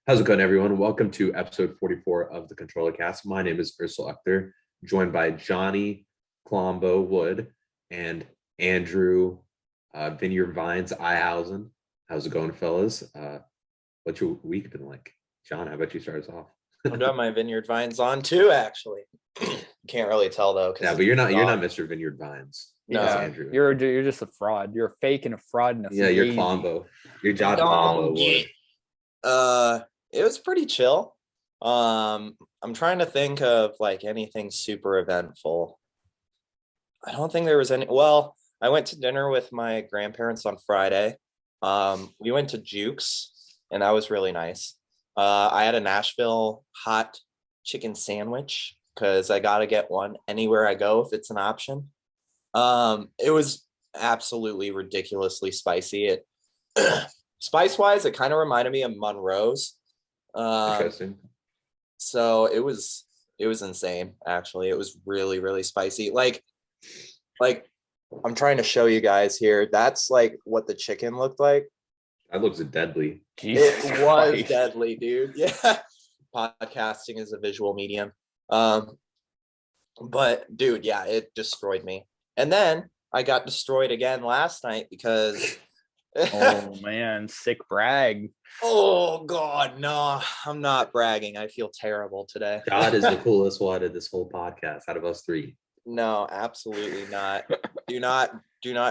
How's it going, everyone? Welcome to episode 44 of the ControllerCast. My name is Ursula Akhtar, joined by Johnny Colombo Wood and Andrew Vineyard Vines Ihausen. How's it going, fellas? What's your week been like? John, how about you start us off? I've got my Vineyard Vines on too, actually. Can't really tell though. Yeah, but you're not Mr. Vineyard Vines. No, That's Andrew. You're just a fraud. You're a fake and a fraud and a You're Colombo. You're John Colombo Wood. It was pretty chill. I'm trying to think of like anything super eventful. I don't think there was any. Well, I went to dinner with my grandparents on Friday. We went to Jukes, and that was really nice. I had a Nashville hot chicken sandwich because I gotta get one anywhere I go if it's an option. It was absolutely ridiculously spicy. It spice-wise, it kind of reminded me of Monroe's. Interesting. So it was insane. Actually, it was really, really spicy. Like I'm trying to show you guys here. That's like what the chicken looked like. That looks deadly. It was deadly, dude. Yeah. Podcasting is a visual medium. But dude, yeah, it destroyed me. And then I got destroyed again last night because oh man, sick brag. Oh god, no, I'm not bragging. I feel terrible today. God is the coolest one in this whole podcast out of us three. No, absolutely not. Do not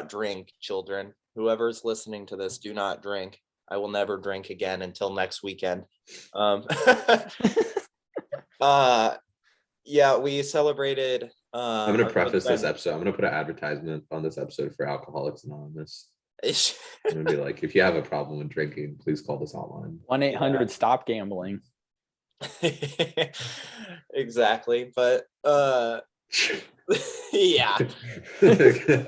drink, children. Whoever's listening to this, do not drink. I will never drink again until next weekend. Yeah, we celebrated. I'm going to preface this episode. I'm going to put an advertisement on this episode for Alcoholics Anonymous. I'm going to be like, if you have a problem with drinking, please call this hotline. 1-800 stop gambling. Exactly. But yeah. You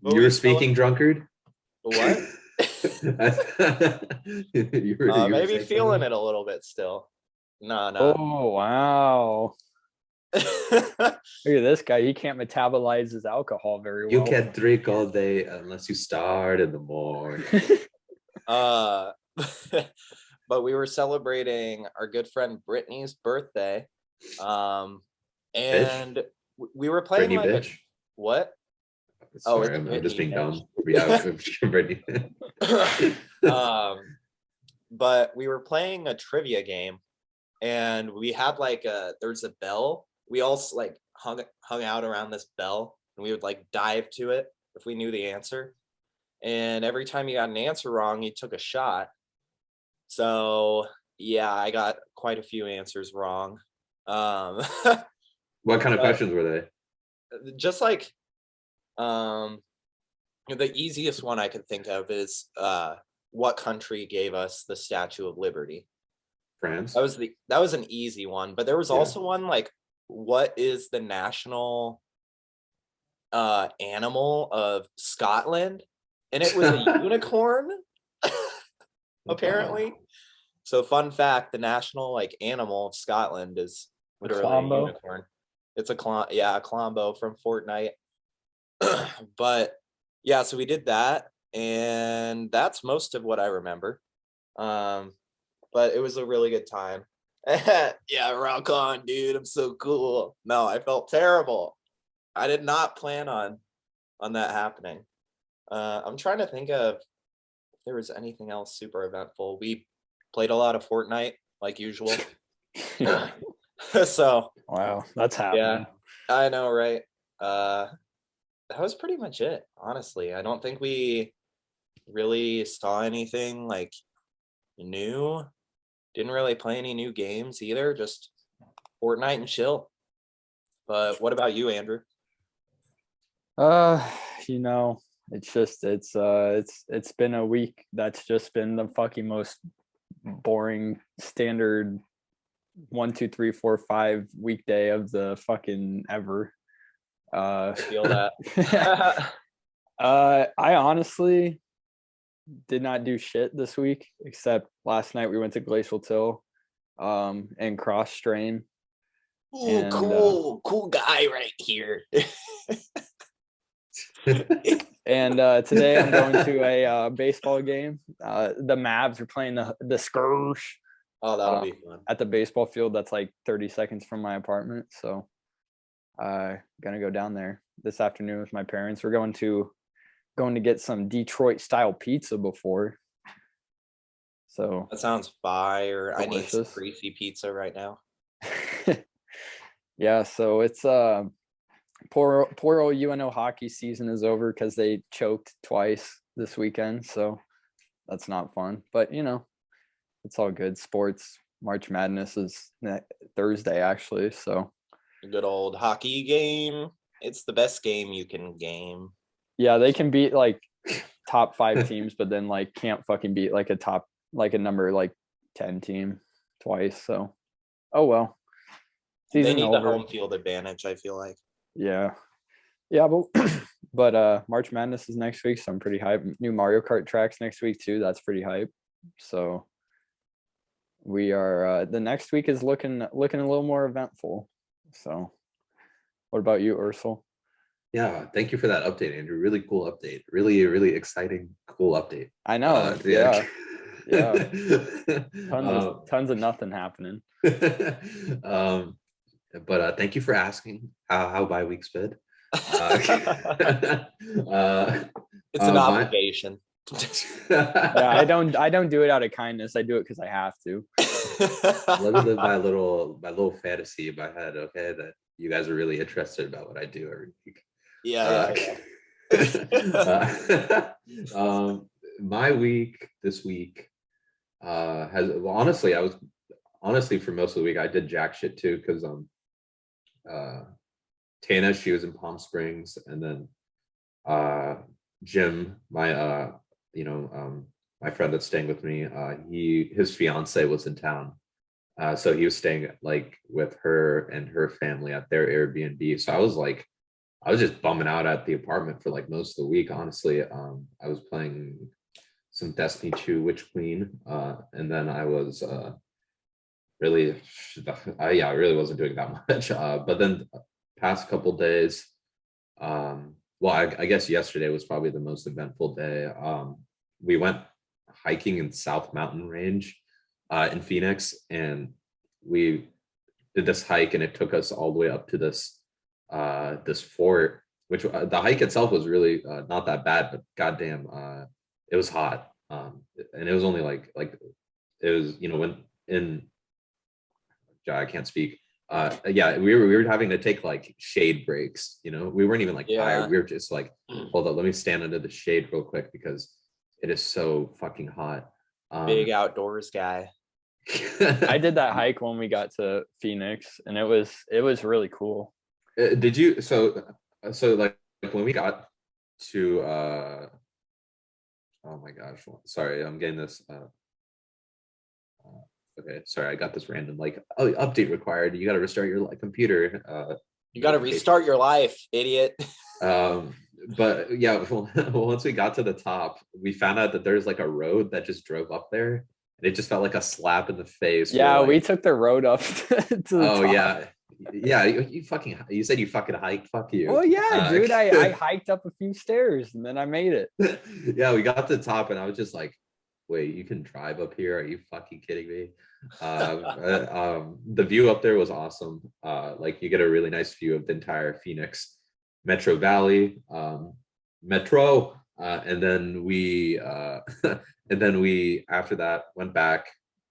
were speaking drunkard? What? you were maybe feeling it a little bit still. No. Oh wow. Look at this guy. He can't metabolize his alcohol very well. You can drink all day unless you start in the morning. But we were celebrating our good friend Brittany's birthday. And we were playing Brittany, like bitch. What? Sorry, I'm just being dumb. Yeah, Brittany. But we were playing a trivia game, and we had like there's a bell. We all like hung out around this bell, and we would like dive to it if we knew the answer. And every time you got an answer wrong, you took a shot. So yeah, I got quite a few answers wrong. What kind of questions were they? Just like the easiest one I could think of is what country gave us the Statue of Liberty? France. That was an easy one, but there was also one like, what is the national animal of Scotland? And it was a unicorn, apparently. So fun fact, the national like animal of Scotland is literally a unicorn. It's a Colombo from Fortnite. But yeah, so we did that, and that's most of what I remember. But it was a really good time. Yeah, rock on, dude. I'm so cool. No, I felt terrible. I did not plan on that happening. I'm trying to think of if there was anything else super eventful. We played a lot of Fortnite, like usual. So wow, that's happening. Yeah, I know, right? That was pretty much it, honestly. I don't think we really saw anything like new. Didn't really play any new games either, just Fortnite and chill. But what about you, Andrew? It's been a week that's just been the fucking most boring standard 1, 2, 3, 4, 5 weekday of the fucking ever. I feel that. I honestly did not do shit this week, except last night we went to Glacial Till and cross strain. Ooh, cool guy right here. And today I'm going to a baseball game. The Mavs are playing the Scourge. Oh, that'll be fun. At the baseball field that's like 30 seconds from my apartment. So gonna go down there this afternoon with my parents. We're going to get some Detroit style pizza before. So that sounds fire. Delicious. I need some greasy pizza right now. Yeah, so it's poor old UNO hockey season is over because they choked twice this weekend. So that's not fun. But it's all good. Sports. March Madness is Thursday, actually. So a good old hockey game. It's the best game you can game. Yeah, they can beat like top 5 teams, but then like can't fucking beat like a number like 10 team twice. So, oh well. Season they need the home field advantage, I feel like. Yeah, but March Madness is next week, so I'm pretty hyped. New Mario Kart tracks next week too. That's pretty hype. So we are the next week is looking a little more eventful. So what about you, Ursel? Yeah, thank you for that update, Andrew. Really cool update. Really, really exciting, cool update. I know. Yeah. Tons of nothing happening. But thank you for asking how bye week's been. It's an obligation. Yeah, I don't do it out of kindness. I do it because I have to. Let me live my little fantasy in my head, okay? That you guys are really interested about what I do every week. Yeah. My week this week honestly for most of the week I did jack shit too, because Tana, she was in Palm Springs, and then Jim, my my friend that's staying with me, his fiance was in town, so he was staying like with her and her family at their Airbnb. So I was just bumming out at the apartment for like most of the week, honestly. I was playing some Destiny 2 Witch Queen, and then I was I really wasn't doing that much. But then past couple days, I guess yesterday was probably the most eventful day. We went hiking in South Mountain Range in Phoenix, and we did this hike, and it took us all the way up to this fort, which the hike itself was really not that bad, but goddamn, it was hot, and it was only like it was when in I can't speak. We were having to take like shade breaks. We weren't even like tired. We were just like, hold up, let me stand under the shade real quick because it is so fucking hot. Big outdoors guy. I did that hike when we got to Phoenix, and it was really cool. Did you? So like when we got to oh my gosh, sorry, I'm getting this. Okay, sorry, I got this random update required. You got to restart your computer. You got to restart your life, idiot. But yeah, once we got to the top, we found out that there's like a road that just drove up there, and it just felt like a slap in the face. Yeah, we took the road up to the top. Yeah. You said you fucking hiked. Fuck you. Oh yeah, dude. I hiked up a few stairs and then I made it. Yeah, we got to the top, and I was just like, wait, you can drive up here? Are you fucking kidding me? The view up there was awesome. You get a really nice view of the entire Phoenix Metro Valley, Metro, and then we after that went back,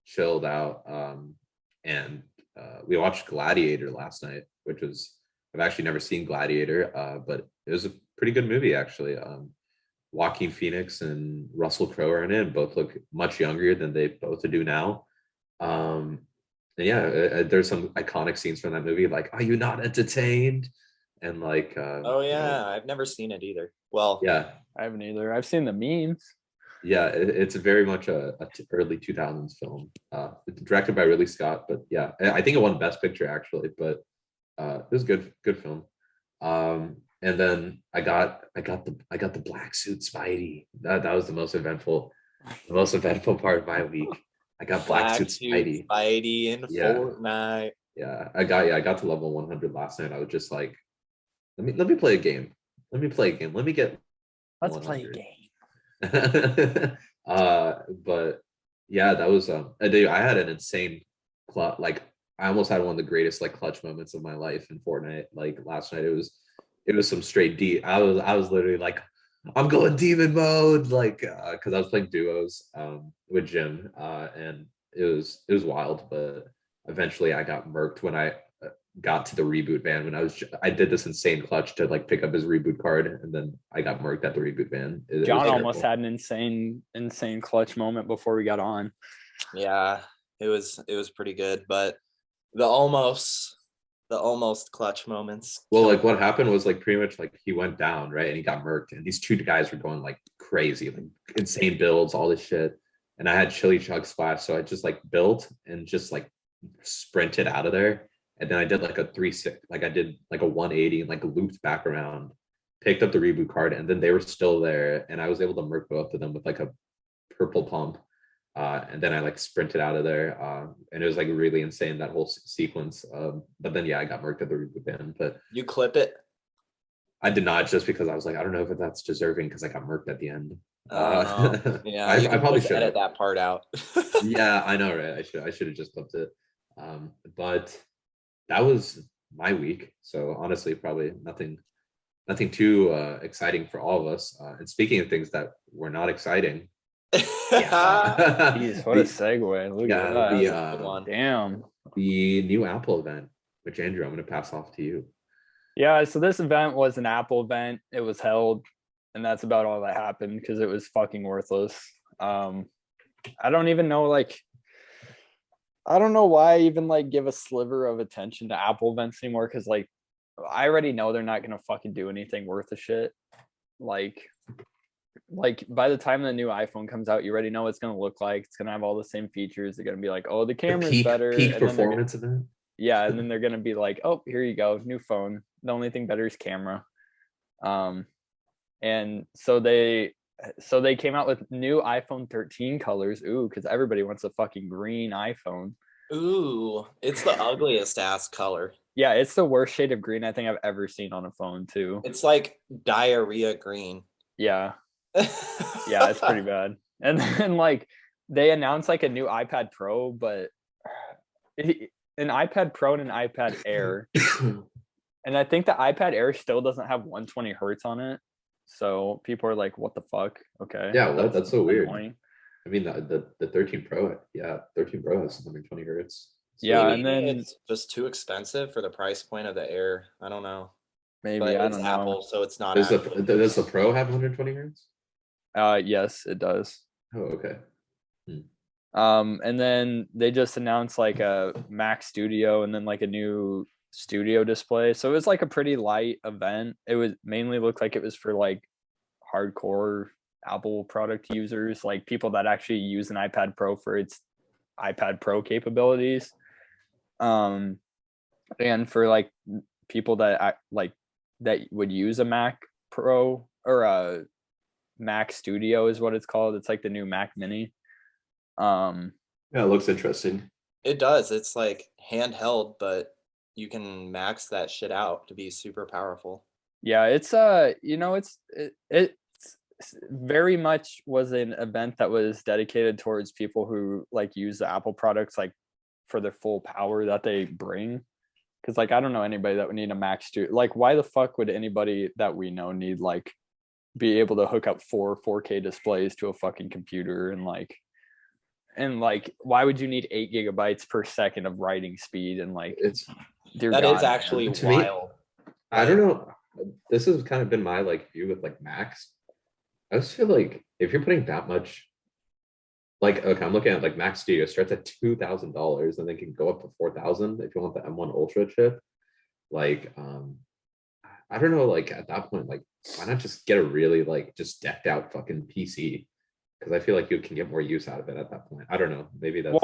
chilled out, and we watched Gladiator last night, which was, I've actually never seen Gladiator, but it was a pretty good movie actually. Joaquin Phoenix and Russell Crowe are in it. Both look much younger than they both do now. And yeah, there's some iconic scenes from that movie, like, are you not entertained? And like, oh yeah, I've never seen it either. Well, yeah, I haven't either. I've seen the memes. Yeah, it's very much a early 2000s film. It's directed by Ridley Scott, but yeah, I think it won Best Picture actually, but it was good film. And then I got the black suit Spidey. That was the most eventful part of my week. I got black suit Spidey. Spidey in Fortnite. Yeah, I got to level 100 last night. I was just like, let me play a game. Let me get Let's play a 100. game. But yeah, that was dude, I had an insane clutch. Like I almost had one of the greatest like clutch moments of my life in Fortnite. Like last night, it was some straight deep. I was literally like, I'm going demon mode, like because I was playing duos with Jim, and it was wild. But eventually, I got murked when I got to the reboot van. When I did this insane clutch to like pick up his reboot card, and then I got murked at the reboot van. John almost had an insane clutch moment before we got on. Yeah, it was pretty good, but the almost clutch moments. Well, like what happened was like pretty much like he went down, right? And he got murked. And these two guys were going like crazy, like insane builds, all this shit. And I had chili chug splash. So I just like built and just like sprinted out of there. And then I did like a 360, like I did like a 180 and like looped back around, picked up the reboot card, and then they were still there. And I was able to murk both of them with like a purple pump. And then I like sprinted out of there, and it was like really insane, that whole sequence. But then yeah, I got murked at the reboot van. But you clip it? I did not, just because I was like, I don't know if that's deserving because I got murked at the end. Yeah, I probably should edit that part out. Yeah, I know, right? I should have just clipped it. But that was my week. So honestly, probably nothing too exciting for all of us. And speaking of things that were not exciting. Yeah. Jeez, what a segue. Look at that. Damn. The new Apple event, which Andrew, I'm going to pass off to you. Yeah, so this event was an Apple event. It was held, and that's about all that happened because it was fucking worthless. I don't even know, like, I don't know why I even like give a sliver of attention to Apple events anymore, because like I already know they're not gonna fucking do anything worth a shit. Like by the time the new iPhone comes out, you already know what it's gonna look like. It's gonna have all the same features. They're gonna be like, oh, the camera's better. Peak performance event. Yeah, and then they're gonna be like, oh, here you go, new phone. The only thing better is camera. And so they came out with new iPhone 13 colors. Ooh, because everybody wants a fucking green iPhone. Ooh, it's the ugliest ass color. Yeah, it's the worst shade of green I think I've ever seen on a phone too. It's like diarrhea green. Yeah. Yeah, it's pretty bad. And then like they announced like a new iPad Pro, but an iPad Pro and an iPad Air. And I think the iPad Air still doesn't have 120 hertz on it. So people are like, what the fuck? Okay. Yeah, that's so weird. Annoying. I mean, the 13 Pro, yeah, 13 Pro has 120 hertz. So yeah, and then it's just too expensive for the price point of the Air. I don't know. Maybe, but I it's don't Apple, know. so it's not. Does the Pro have 120 hertz? Yes, it does. Oh, okay. And then they just announced like a Mac Studio and then like a new studio display. So it was like a pretty light event. It was mainly looked like it was for like hardcore Apple product users, like people that actually use an iPad Pro for its iPad Pro capabilities. And for like people that that would use a Mac Pro or a Mac Studio is what it's called. It's like the new Mac Mini. Yeah, it looks interesting. It does. It's like handheld, but you can max that shit out to be super powerful. Yeah, it's it's very much was an event that was dedicated towards people who like use the Apple products like for their full power that they bring. Because like I don't know anybody that would need a Mac Studio. Like why the fuck would anybody that we know need like be able to hook up 4K displays to a fucking computer and like why would you need 8 gigabytes per second of writing speed and like is actually wild. I don't know. This has kind of been my like view with like Macs. I just feel like if you're putting that much, like okay, I'm looking at like Mac Studio starts at $2,000 and then can go up to 4,000 if you want the M1 Ultra chip. Like I don't know, like at that point, like why not just get a really like just decked out fucking PC? Because I feel like you can get more use out of it at that point. I don't know. Maybe that's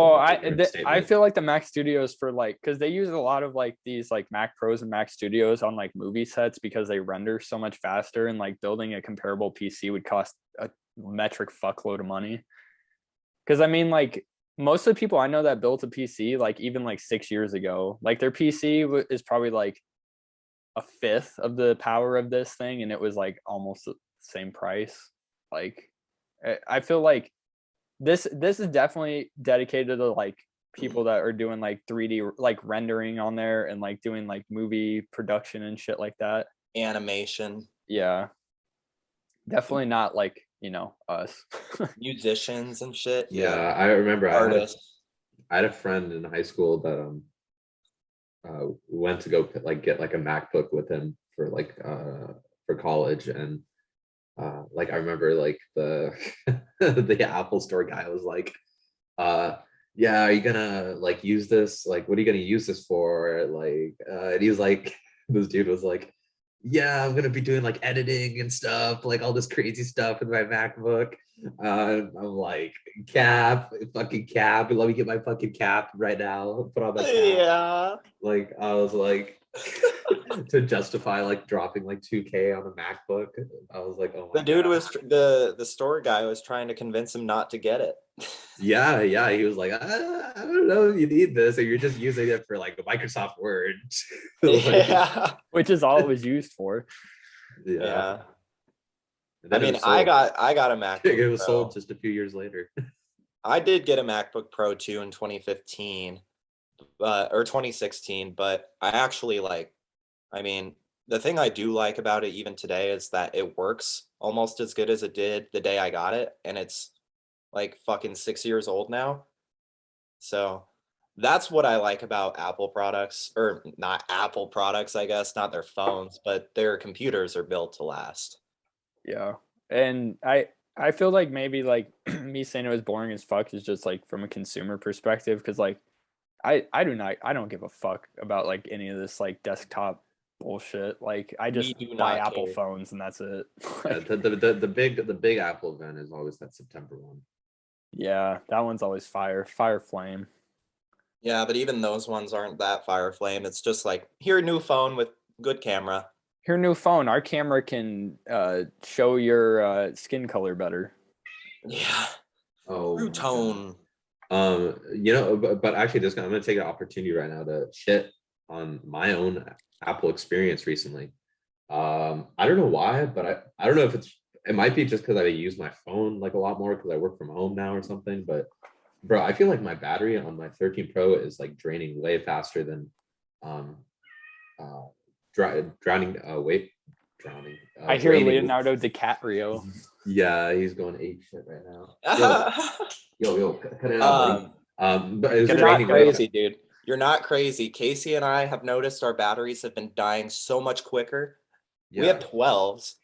I feel like the Mac Studios for like because they use a lot of like these like Mac Pros and Mac Studios on like movie sets because they render so much faster and like building a comparable PC would cost a metric fuckload of money. Because I mean like most of the people I know that built a PC like even like 6 years ago, like their PC is probably like a fifth of the power of this thing, and it was like almost same price. Like, I feel like this is definitely dedicated to like people that are doing like 3D like rendering on there and like doing like movie production and shit like that. Animation. Yeah. Definitely not like, us. Musicians and shit. Yeah, I remember Artists. I had a friend in high school that went to go like get like a MacBook with him for like for college, and like I remember like the the Apple store guy was like, yeah, are you gonna like use this? Like, what are you gonna use this for? Like, and he was like, this dude was like, yeah, I'm gonna be doing like editing and stuff, like all this crazy stuff with my MacBook. I'm like, fucking cap. Let me get my fucking cap right now. Put on my cap. Yeah. Like, I was like, to justify like dropping like 2K on a MacBook. I was like, oh my The dude God. was the store guy was trying to convince him not to get it. Yeah, he was like, I don't know if you need this, or you're just using it for like Microsoft Word. Like, Yeah. Which is all it was used for. Yeah. And I then it mean, was I sold. got a MacBook It was Pro. sold just a few years later. I did get a MacBook Pro too in 2015, or 2016, but I actually like, I mean, the thing I do like about it even today is that it works almost as good as it did the day I got it, and it's like fucking 6 years old now. So that's what I like about Apple products, or not Apple products, I guess, not their phones, but their computers are built to last. Yeah. And I feel like maybe like me saying it was boring as fuck is just like from a consumer perspective, because like I don't give a fuck about like any of this like desktop bullshit. Like I just do buy not Apple care. phones and that's it. Yeah, Like, the big Apple event is always that September one. yeah, that one's always fire flame. Yeah, but even those ones aren't that fire flame. It's just like, here, a new phone with good camera. Your new phone, our camera can show your skin color better. Yeah. Oh, True my God. tone. But actually, I'm gonna take an opportunity right now to shit on my own Apple experience recently. I don't know why, but I don't know if it might be just because I use my phone like a lot more because I work from home now or something. But bro, I feel like my battery on my 13 Pro is like draining way faster than uh drowning. I hear Draining. Leonardo DiCaprio. Yeah, he's going ape shit right now. Yo, cut it out, buddy. But it's You're draining not way crazy, dude. You're not crazy. Casey and I have noticed our batteries have been dying so much quicker. Yeah. We have 12s,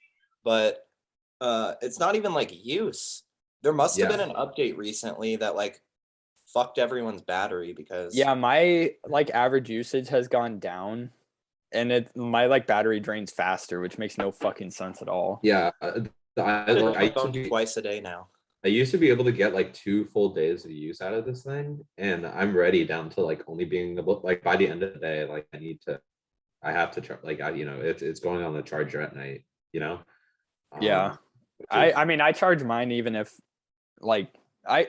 but it's not even like use. There must have been an update recently that like fucked everyone's battery because my like average usage has gone down, and my like battery drains faster, which makes no fucking sense at all. Yeah, I phone twice a day now. I used to be able to get like 2 full days of use out of this thing, and I'm ready down to like only being able, like by the end of the day, like I have to charge, like it's going on the charger at night, Yeah. I mean I charge mine even if like I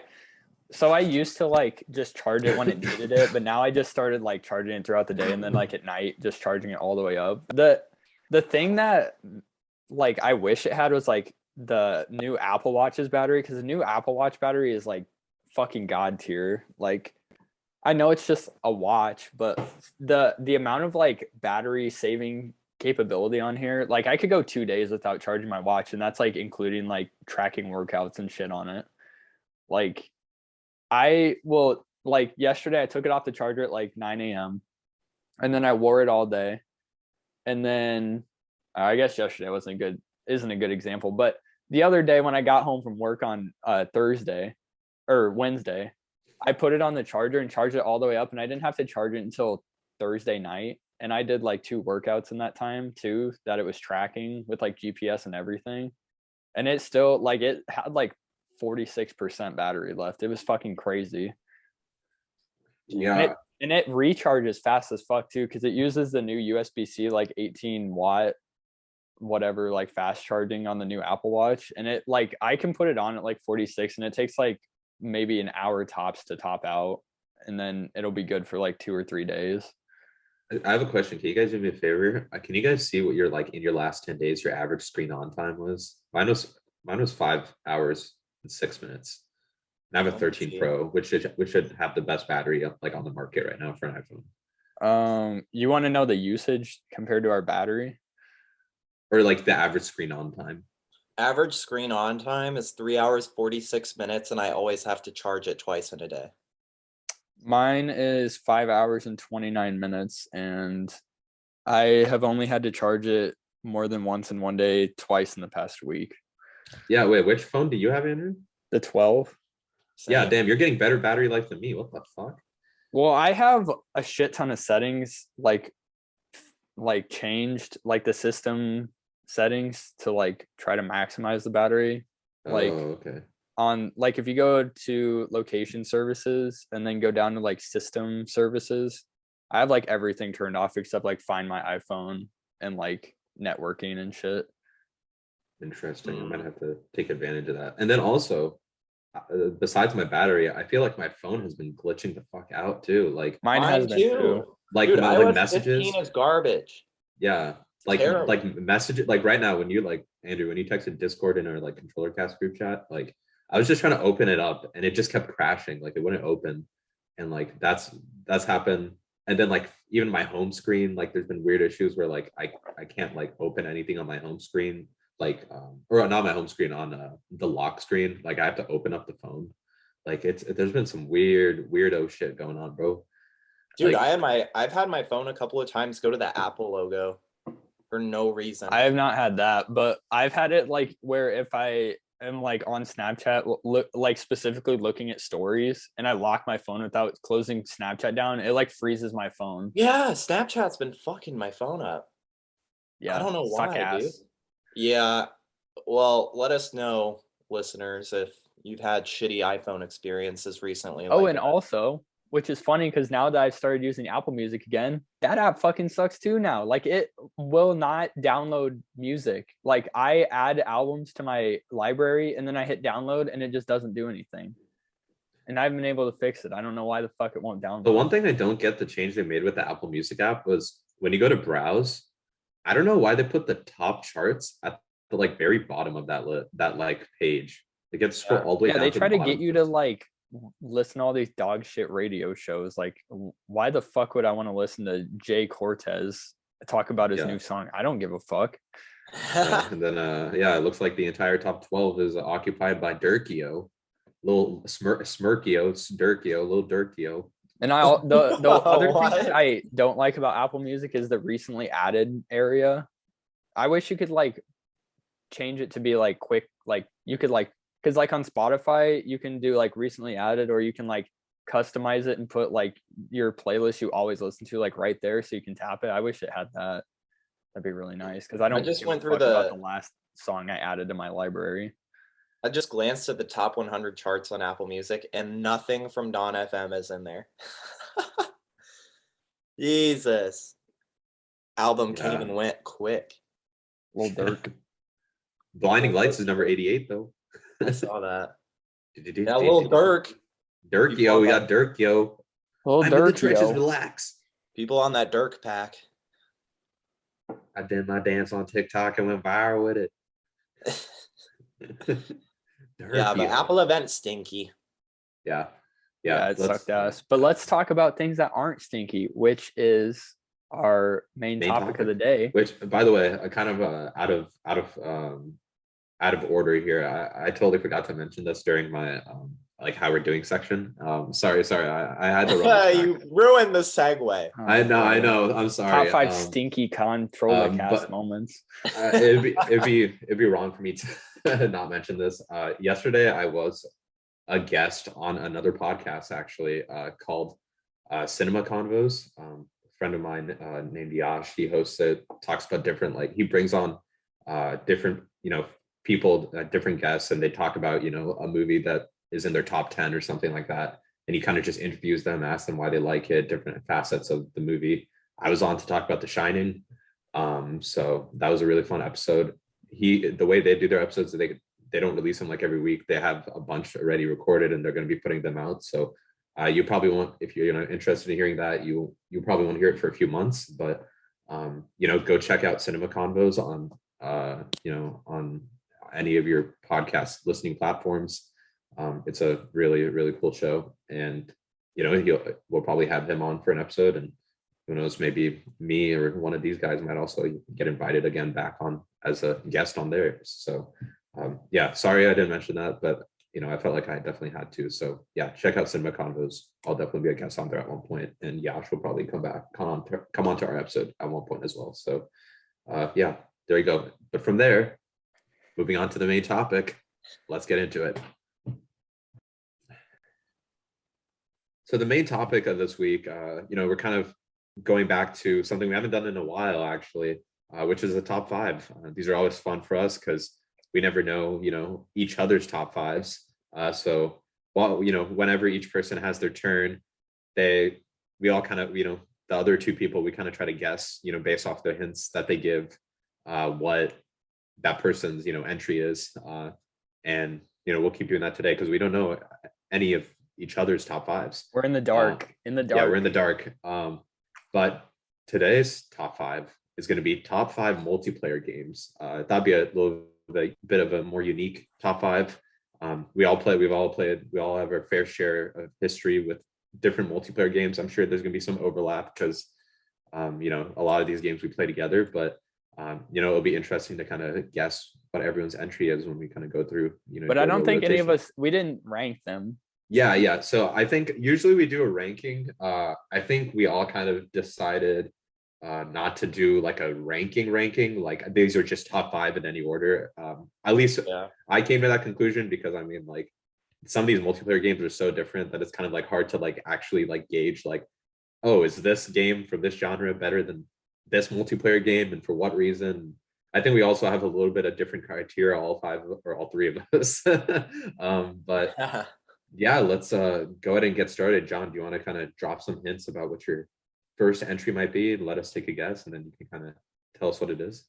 used to like just charge it when it needed it, but now I just started like charging it throughout the day, and then like at night just charging it all the way up. The thing that like I wish it had was like the new Apple Watch's battery, because the new Apple Watch battery is like fucking god tier. Like I know it's just a watch, but the amount of like battery saving capability on here, like I could go 2 days without charging my watch, and that's like including like tracking workouts and shit on it. Like I will, like yesterday I took it off the charger at like 9 a.m. and then I wore it all day. And then I guess yesterday isn't a good example, but the other day when I got home from work on Thursday or Wednesday, I put it on the charger and charged it all the way up, and I didn't have to charge it until Thursday night. And I did like 2 workouts in that time too, that it was tracking with like GPS and everything. And it still like it had like 46% battery left. It was fucking crazy. Yeah. And it recharges fast as fuck too, because it uses the new USB-C like 18 watt whatever like fast charging on the new Apple Watch, and it like I can put it on at like 46 and it takes like maybe an hour tops to top out, and then it'll be good for like 2 or 3 days. I have a question. Can you guys do me a favor? Can you guys see what your like in your last 10 days your average screen on time was Mine was 5 hours and 6 minutes. And I have a 13 Pro, which should have the best battery like on the market right now for an iPhone. You want to know the usage compared to our battery? Or like the average screen on time. Average screen on time is 3 hours 46 minutes, and I always have to charge it twice in a day. Mine is 5 hours and 29 minutes, and I have only had to charge it more than once in one day, twice in the past week. Yeah, wait, which phone do you have, Andrew? The 12. Same. Yeah, damn, you're getting better battery life than me. What the fuck? Well, I have a shit ton of settings like changed like the system settings to like try to maximize the battery. Like okay. On like if you go to location services and then go down to like system services, I have like everything turned off except like Find My iPhone and like networking and shit. Interesting. I might have to take advantage of that. And then also, besides my battery, I feel like my phone has been glitching the fuck out too. Like mine has been too. Like, dude, like messages. 15 is garbage. Yeah. Like messages. Like right now, when you like Andrew, when you texted Discord in our like ControllerCast group chat, like I was just trying to open it up and it just kept crashing. Like it wouldn't open, and like that's happened. And then like even my home screen, like there's been weird issues where like I can't like open anything on my home screen. Like or not my home screen, on the lock screen. Like I have to open up the phone. Like there's been some weirdo shit going on, bro. Dude, like, I've had my phone a couple of times go to the Apple logo for no reason. I have not had that, but I've had it like where if I am like on Snapchat, like specifically looking at stories, and I lock my phone without closing Snapchat down, it like freezes my phone. Yeah, Snapchat's been fucking my phone up. Yeah, I don't know why, dude. ass. Yeah, well, let us know, listeners, if you've had shitty iPhone experiences recently. Oh, and also, which is funny because now that I've started using Apple Music again, that app fucking sucks too now. Like it will not download music. Like I add albums to my library and then I hit download and it just doesn't do anything. And I've been able to fix it. I don't know why the fuck it won't download. The one thing I don't get, the change they made with the Apple Music app, was when you go to browse, I don't know why they put the top charts at the like very bottom of that like page. It gets scroll all the way down. They try to get you to like listen to all these dog shit radio shows. Like, why the fuck would I want to listen to Jay Cortez talk about his new song? I don't give a fuck. And then it looks like the entire top 12 is occupied by Durkio. Little Smirkio, it's Durkio, little Durkio. And the other thing that I don't like about Apple Music is the recently added area. I wish you could like change it to be like quick, like you could like, because like on Spotify you can do like recently added, or you can like customize it and put like your playlist you always listen to like right there so you can tap it. I wish it had that. That'd be really nice because I just went through about the last song I added to my library. I just glanced at the top 100 charts on Apple Music and nothing from Dawn FM is in there. Jesus. Album came and went quick. Little Dirk. Blinding Lights is number 88 though. I saw that. Yeah, little Dirk. Durkio, we got Durkio. Little I'm Dirk, in the trenches, relax. People on that Dirk pack. I did my dance on TikTok and went viral with it. Yeah, but Apple event stinky. Yeah, it sucked ass. But let's talk about things that aren't stinky, which is our main topic of the day. Which, by the way, kind of out of order here. I totally forgot to mention this during my like how we're doing section. Sorry. I had to run. You ruined the segue. I know. I'm sorry. Top 5 stinky ControllerCast moments. It'd be wrong for me to not mention this. Yesterday, I was a guest on another podcast actually called Cinema Convos. A friend of mine named Yash, he hosts it. Talks about different, like he brings on different people, different guests, and they talk about a movie that is in their top 10 or something like that, and he kind of just interviews them, asks them why they like it, different facets of the movie. I was on to talk about The Shining, so that was a really fun episode. The way they do their episodes, they don't release them like every week. They have a bunch already recorded and they're going to be putting them out, so you probably won't, if you're interested in hearing that, you probably won't hear it for a few months, but go check out Cinema Convos on any of your podcast listening platforms. It's a really, really cool show. And, we'll probably have him on for an episode, and who knows, maybe me or one of these guys might also get invited again back on as a guest on theirs. So yeah, sorry I didn't mention that, but I felt like I definitely had to. So yeah, check out Cinema Convos. I'll definitely be a guest on there at one point, and Yash will probably come on to our episode at one point as well. So yeah, there you go. But from there, moving on to the main topic, let's get into it. So the main topic of this week, we're kind of going back to something we haven't done in a while, actually, which is the top five. These are always fun for us because we never know, each other's top fives. So, whenever each person has their turn, we all kind of, the other two people, we kind of try to guess, based off the hints that they give, what that person's, entry is. And, we'll keep doing that today because we don't know any of each other's top fives. We're in the dark. Yeah, we're in the dark. But today's top five is going to be top five multiplayer games. That'd be a bit of a more unique top five. We all have our fair share of history with different multiplayer games. I'm sure there's going to be some overlap because, a lot of these games we play together, but it'll be interesting to kind of guess what everyone's entry is when we kind of go through, But I don't think any of us, we didn't rank them. Yeah. So I think usually we do a ranking. I think we all kind of decided not to do like a ranking. Like these are just top five in any order. At least I came to that conclusion because like some of these multiplayer games are so different that it's kind of like hard to like actually like gauge like, oh, is this game from this genre better than this multiplayer game, and for what reason? I think we also have a little bit of different criteria, all three of us. But yeah, let's go ahead and get started. John, do you want to kind of drop some hints about what your first entry might be and let us take a guess, and then you can kind of tell us what it is?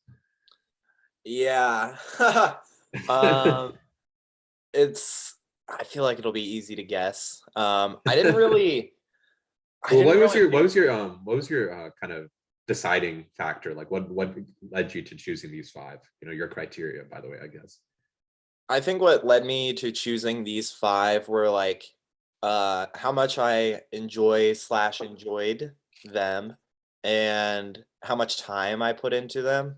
Yeah. I feel like it'll be easy to guess. I didn't really what was your kind of deciding factor? Like what led you to choosing these five? Your criteria, by the way, I guess. I think what led me to choosing these five were like how much I enjoyed them, and how much time I put into them,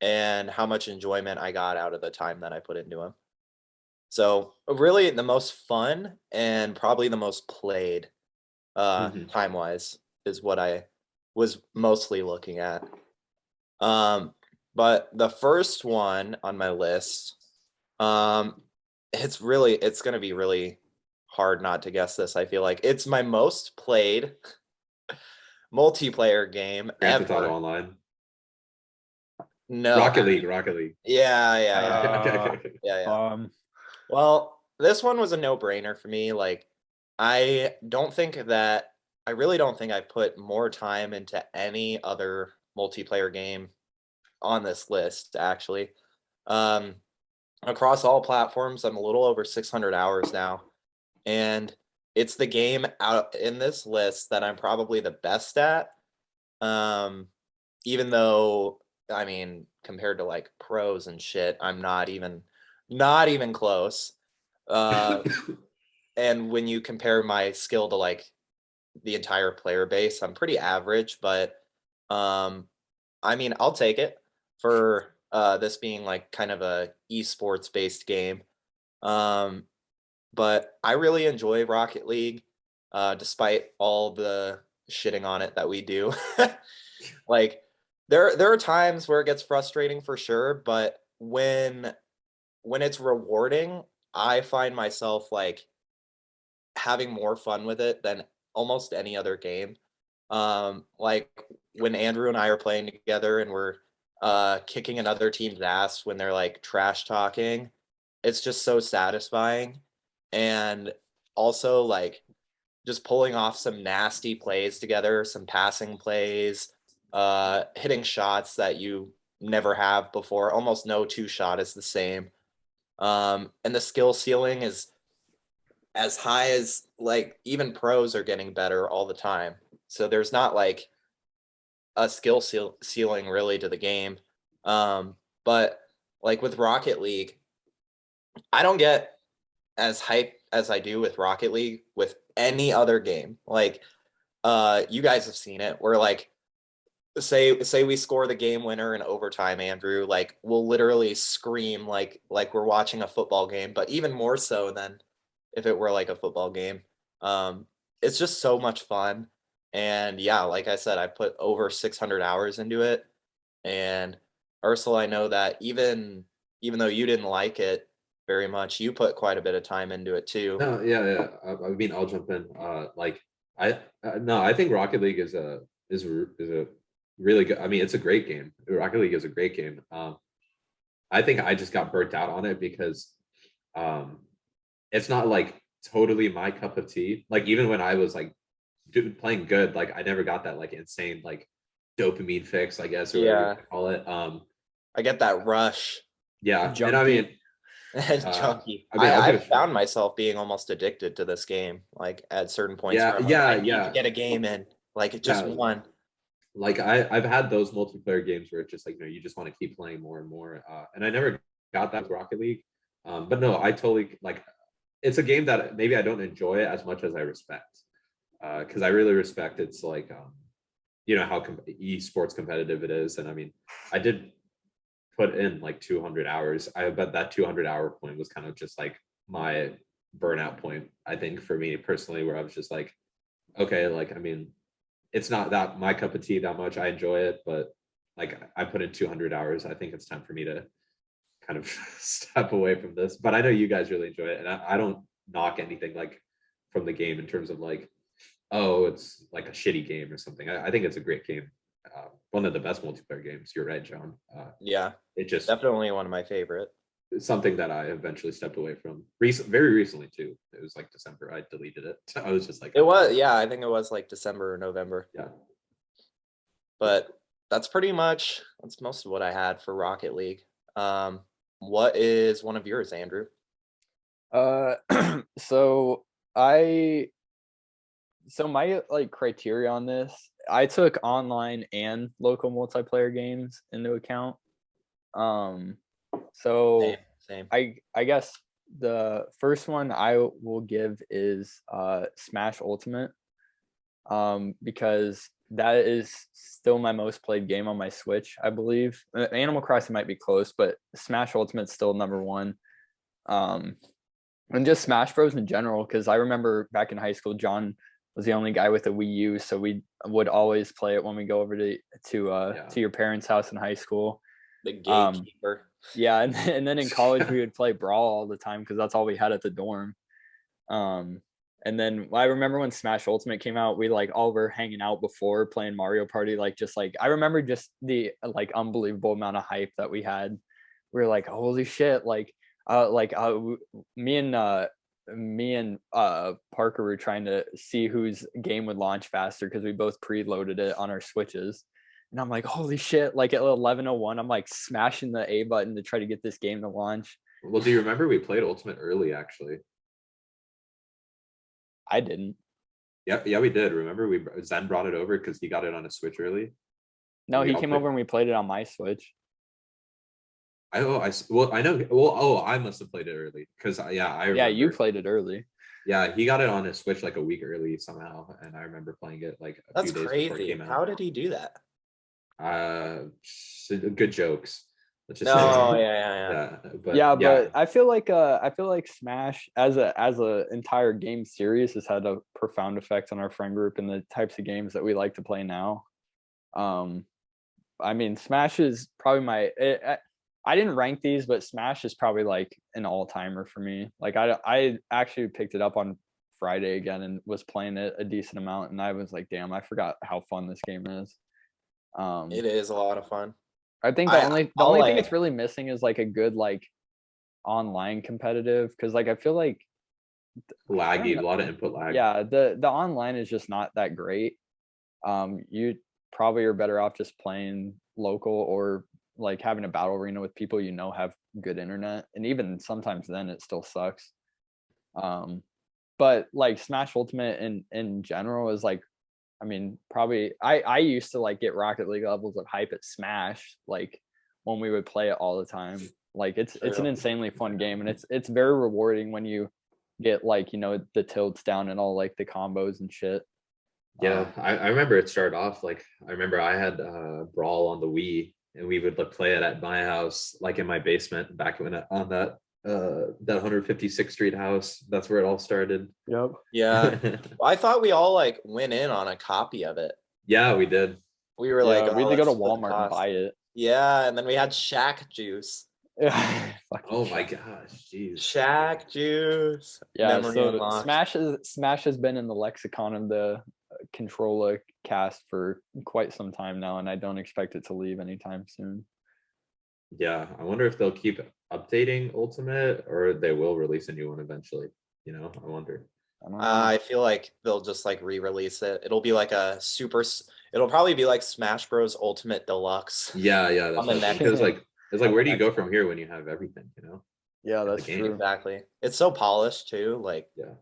and how much enjoyment I got out of the time that I put into them. So really the most fun and probably the most played time-wise is what I was mostly looking at. But the first one on my list, it's going to be really hard not to guess this. I feel like it's my most played multiplayer game Grand ever. Theft Auto Online. No. Rocket League. Yeah. Well, this one was a no-brainer for me. Like, I really don't think I've put more time into any other multiplayer game on this list, actually. Across all platforms, I'm a little over 600 hours now. And it's the game out in this list that I'm probably the best at. Even though, compared to like pros and shit, I'm not even close. And when you compare my skill to like the entire player base, I'm pretty average, but I'll take it for this being like kind of a esports based game. But I really enjoy Rocket League, despite all the shitting on it that we do. Like there are times where it gets frustrating for sure, but when it's rewarding, I find myself like having more fun with it than almost any other game. Like when Andrew and I are playing together and we're kicking another team's ass when they're like trash talking, it's just so satisfying. And also like just pulling off some nasty plays together, some passing plays, hitting shots that you never have before. Almost no two shot is the same. And the skill ceiling is as high as like even pros are getting better all the time. So there's not like a skill ceiling really to the game. But like with Rocket League, I don't get as hyped as I do with Rocket League with any other game. Like, you guys have seen it. Where like, say we score the game winner in overtime, Andrew. Like, we'll literally scream like we're watching a football game, but even more so than if it were like a football game. It's just so much fun. And yeah, like I said, I put over 600 hours into it. And Ursula, I know that even though you didn't like it very much, you put quite a bit of time into it too. No, yeah. I mean, I'll jump in. Like no, I think Rocket League is a really good. I mean, it's a great game. Rocket League is a great game. I think I just got burnt out on it because um, it's not like totally my cup of tea. Like even when I was like playing good, like I never got that like insane like dopamine fix, I guess, or whatever you call it. I get that rush. Yeah, Junkie. and I mean, Chunky. I mean, I found myself being almost addicted to this game, like at certain points. Yeah, where I'm yeah, like, I need yeah. to get a game in, like just one. Like I've had those multiplayer games where it's just like, you just want to keep playing more and more. And I never got that with Rocket League. But no, I totally like it's a game that maybe I don't enjoy it as much as I respect. Because I really respect it's like how esports competitive it is. And I mean, I did put in like 200 hours. I bet that 200-hour point was kind of just like my burnout point, I think, for me personally, where I was just like, okay, like I mean, it's not that my cup of tea that much. I enjoy it, but like I put in 200 hours. I think it's time for me to kind of step away from this. But I know you guys really enjoy it, and I don't knock anything like from the game in terms of like, oh, it's like a shitty game or something. I think it's a great game. One of the best multiplayer games. You're right, John. Yeah, it just definitely one of my favorite. Something that I eventually stepped away from very recently too. It was like December. I deleted it. I was just like, It was, yeah, I think it was like December or November. Yeah. But that's most of what I had for Rocket League. What is one of yours, Andrew? So my like criteria on this, I took online and local multiplayer games into account. So Same. I guess the first one I will give is Smash Ultimate, because that is still my most played game on my Switch, I believe. Animal Crossing might be close, but Smash Ultimate's still number one. And just Smash Bros in general, because I remember back in high school, John was the only guy with a Wii U, so we would always play it when we go over to your parents' house in high school. The gatekeeper. Yeah, and then in college we would play Brawl all the time because that's all we had at the dorm. And then I remember when Smash Ultimate came out, we like all were hanging out before playing Mario Party. Like I remember just the like unbelievable amount of hype that we had. We were like, holy shit! Me and Parker were trying to see whose game would launch faster because we both preloaded it on our Switches. And I'm like, holy shit, like at 11:01, I'm like smashing the A button to try to get this game to launch. Well, do you remember we played Ultimate early, actually? I didn't. Yeah, we did. Remember, Zen brought it over because he got it on a Switch early. No, he came over and we played it on my Switch. I know. Well, I must have played it early because I remember. Yeah, you played it early. Yeah, he got it on his Switch like a week early somehow, and I remember playing it like a few days before it came out. How did he do that? Good jokes. Let's just say. But I feel like Smash as a entire game series has had a profound effect on our friend group and the types of games that we like to play now. I mean, Smash is probably I didn't rank these, but Smash is probably like an all-timer for me. Like I actually picked it up on Friday again and was playing it a decent amount, and I was like, damn, I forgot how fun this game is. It is a lot of fun. I think the only thing it's really missing is like a good like online competitive, because like I feel like laggy, a lot of input lag. Yeah, the online is just not that great. You probably are better off just playing local or like having a battle arena with people have good internet, and even sometimes then it still sucks. But like Smash Ultimate in general is like, I mean, probably I used to like get Rocket League levels of hype at Smash, like when we would play it all the time. Like it's an True. insanely fun game, and it's very rewarding when you get like, the tilts down and all like the combos and shit. Yeah, I remember it started off like I remember I had Brawl on the Wii, and we would like play it at my house, like in my basement back when on that 156th Street house. That's where it all started. Yep. Yeah. I thought we all like went in on a copy of it. Yeah, we did. We were like, we had to go to let's split the Walmart and cost. buy it. Yeah, and then we had Shack Juice. Yeah. Oh my gosh, jeez. Shack Juice. Yeah, Memory so unlocked. Smash has been in the lexicon of the controller cast for quite some time now, and I don't expect it to leave anytime soon. Yeah, I wonder if they'll keep updating Ultimate or they will release a new one eventually. I wonder. I don't know. I feel like they'll just like re-release it. It'll be like it'll probably be like Smash Bros. Ultimate Deluxe. Yeah, that's On the what I think. next- It's like on where the do you go next from one. here when you have everything, Yeah, the that's game. true. Exactly. It's so polished too. Like, Yeah.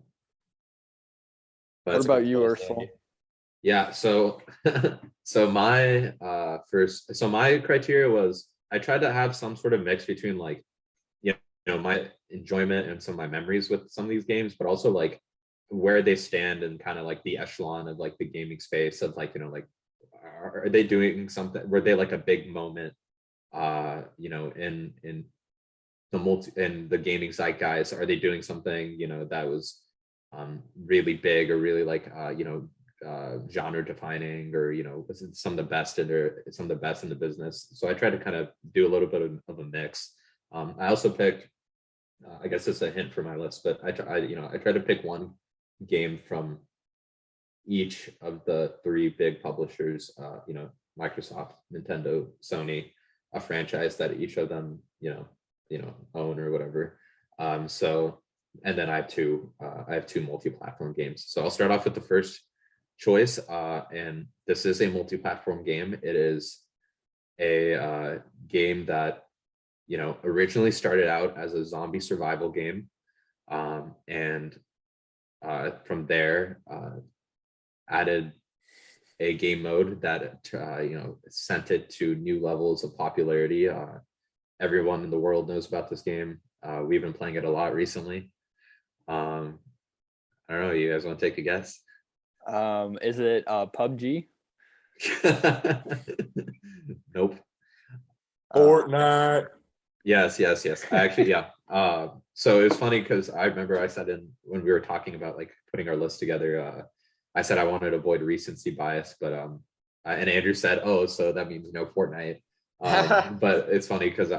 What But about you, so Ursula? handy. yeah, so so my my criteria was I tried to have some sort of mix between like my enjoyment and some of my memories with some of these games, but also like where they stand and kind of like the echelon of like the gaming space of like like are they doing something, were they like a big moment in the gaming zeitgeist, are they doing something that was really big or really like genre defining, or some of the best in the business. So I tried to kind of do a little bit of a mix. I also picked I guess it's a hint for my list, but I tried to pick one game from each of the three big publishers, Microsoft, Nintendo, Sony, a franchise that each of them own or whatever. So, and then I have two multi-platform games. So I'll start off with the first choice, and this is a multi-platform game. It is a game that originally started out as a zombie survival game, and from there added a game mode that sent it to new levels of popularity. Everyone in the world knows about this game. We've been playing it a lot recently. I don't know. You guys want to take a guess? Is it PUBG? Nope. Fortnite. Yes. I actually, yeah. So it was funny because I remember I said when we were talking about like putting our list together, I said I wanted to avoid recency bias, but and Andrew said, "Oh, so that means no Fortnite." But it's funny because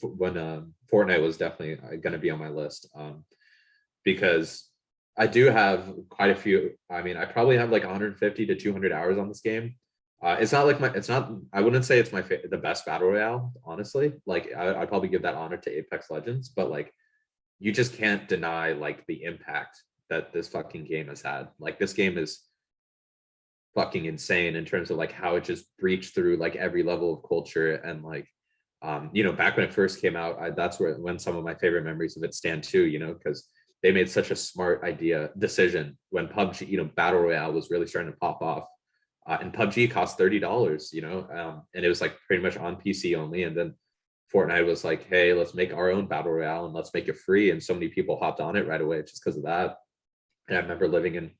when Fortnite was definitely going to be on my list, because I do have quite a few. I mean, I probably have like 150 to 200 hours on this game. It's not like I wouldn't say it's the best battle royale, honestly. Like I'd probably give that honor to Apex Legends, but like you just can't deny like the impact that this fucking game has had. Like this game is fucking insane in terms of like how it just breached through like every level of culture. And like back when it first came out, that's when some of my favorite memories of it stand too, because they made such a smart decision when PUBG, battle royale was really starting to pop off. And PUBG cost $30, and it was like pretty much on PC only. And then Fortnite was like, hey, let's make our own battle royale and let's make it free. And so many people hopped on it right away just because of that. And I remember living in,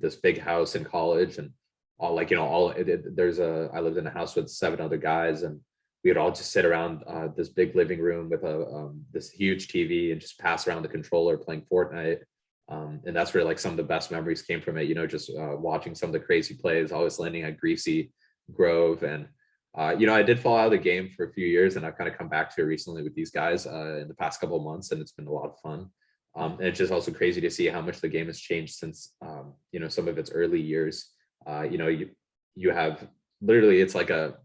this big house in college, and all like, I lived in a house with 7 other guys, and we would all just sit around this big living room with this huge TV and just pass around the controller playing Fortnite. And that's where like some of the best memories came from it, just watching some of the crazy plays, always landing at Greasy Grove. And, I did fall out of the game for a few years, and I've kind of come back to it recently with these guys in the past couple of months, and it's been a lot of fun. And it's just also crazy to see how much the game has changed since, some of its early years. You have literally, it's like a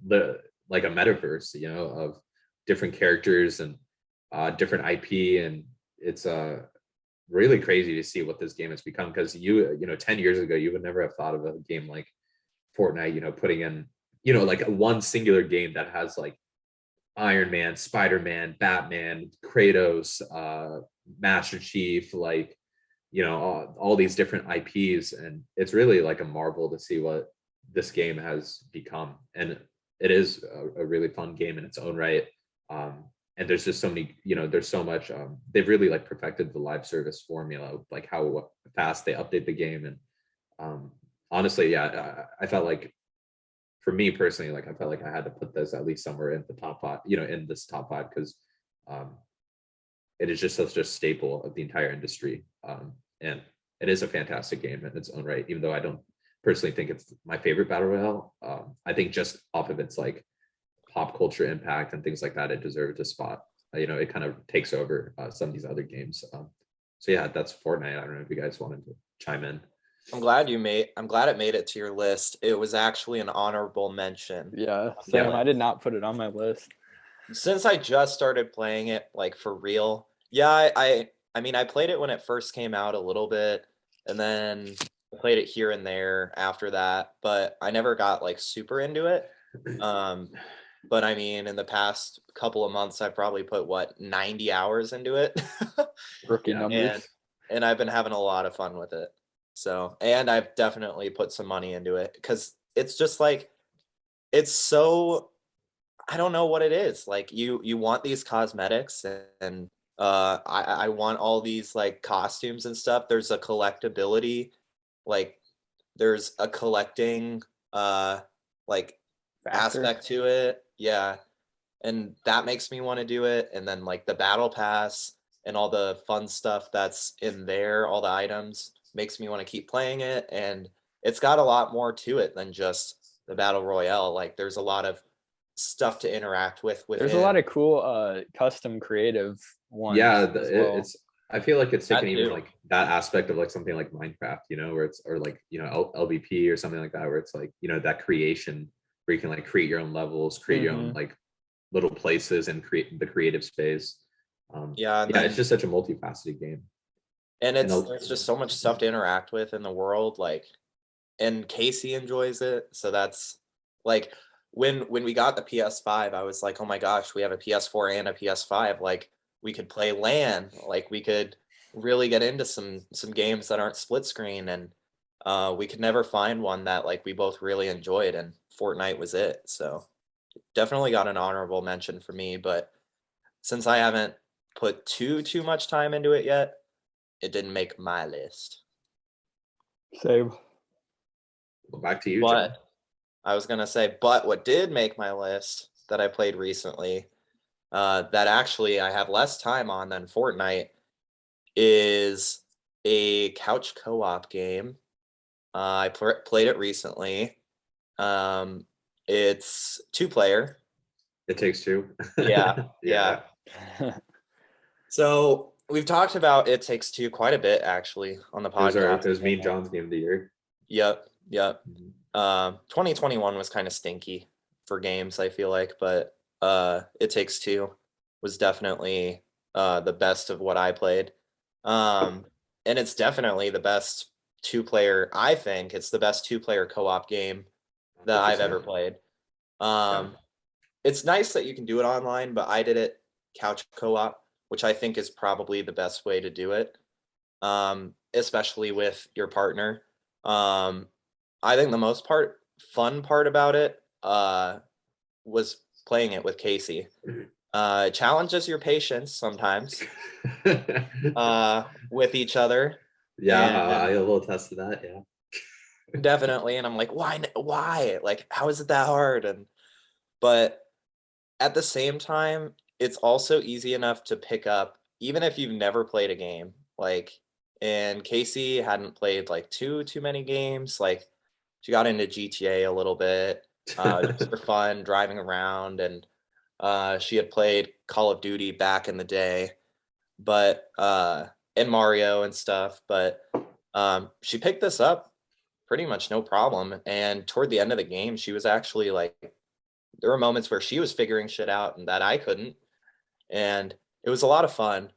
metaverse, of different characters and different IP. And it's really crazy to see what this game has become, because 10 years ago you would never have thought of a game like Fortnite putting in like one singular game that has like Iron Man, Spider-Man, Batman, Kratos, Master Chief, like all these different IPs. And it's really like a marvel to see what this game has become. And it is a really fun game in its own right. And there's just so many, there's so much. They've really like perfected the live service formula, like how fast they update the game. And honestly, yeah, I felt like, for me personally, like I felt like I had to put this at least somewhere in the top five, in this top five, because it is just such a staple of the entire industry. And it is a fantastic game in its own right, even though I don't personally think it's my favorite battle royale. I think just off of its like pop culture impact and things like that, it deserved a spot. It kind of takes over some of these other games. So yeah, that's Fortnite. I don't know if you guys wanted to chime in. I'm glad it made it to your list. It was actually an honorable mention. Yeah, same. I did not put it on my list. Since I just started playing it, like for real. Yeah, I mean, I played it when it first came out a little bit, and then I played it here and there after that, but I never got like super into it. But I mean, in the past couple of months, I've probably put 90 hours into it. Rookie numbers. And I've been having a lot of fun with it. So, and I've definitely put some money into it because it's just like, it's so, I don't know what it is. Like you want these cosmetics, and I want all these like costumes and stuff. There's a collectability, like there's a collecting like aspect to it. Yeah. And that makes me want to do it. And then like the battle pass and all the fun stuff that's in there, all the items, makes me want to keep playing it. And it's got a lot more to it than just the battle royale. Like there's a lot of stuff to interact with. There's a lot of cool custom creative ones. Yeah, it's, I feel like it's taking even like that aspect of like something like Minecraft, where it's, or like, LVP or something like that, where it's like, that creation where you can like create your own levels, create your own like little places and create the creative space. It's just such a multifaceted game. And there's just so much stuff to interact with in the world, like, and Casey enjoys it. So that's like, when we got the PS5, I was like, oh my gosh, we have a PS4 and a PS5. Like we could play LAN, like we could really get into some games that aren't split screen, and we could never find one that like we both really enjoyed, and Fortnite was it. So definitely got an honorable mention for me, but since I haven't put too much time into it yet, it didn't make my list. Same. Well, back to you, but John. I was gonna say, but what did make my list that I played recently, that actually I have less time on than Fortnite, is a couch co-op game. I played it recently. It's 2-player. It Takes Two. Yeah. So we've talked about It Takes Two quite a bit actually on the podcast. It was me and John's game of the year. Yep. 2021 was kind of stinky for games, I feel like, but It Takes Two was definitely the best of what I played. And it's definitely the best 2-player. I think it's the best 2-player co-op game that I've ever played. It's nice that you can do it online, but I did it couch co-op, which I think is probably the best way to do it, especially with your partner. I think the most fun part about it was playing it with Casey. Challenges your patience sometimes with each other. I will attest to that. Yeah, definitely. And I'm like, why? Like, how is it that hard? But at the same time, it's also easy enough to pick up, even if you've never played a game. Like, and Casey hadn't played like too many games. Like, she got into GTA a little bit, just for fun, driving around, and she had played Call of Duty back in the day, but and Mario and stuff. But she picked this up pretty much no problem. And toward the end of the game, she was actually like, there were moments where she was figuring shit out and that I couldn't. And it was a lot of fun.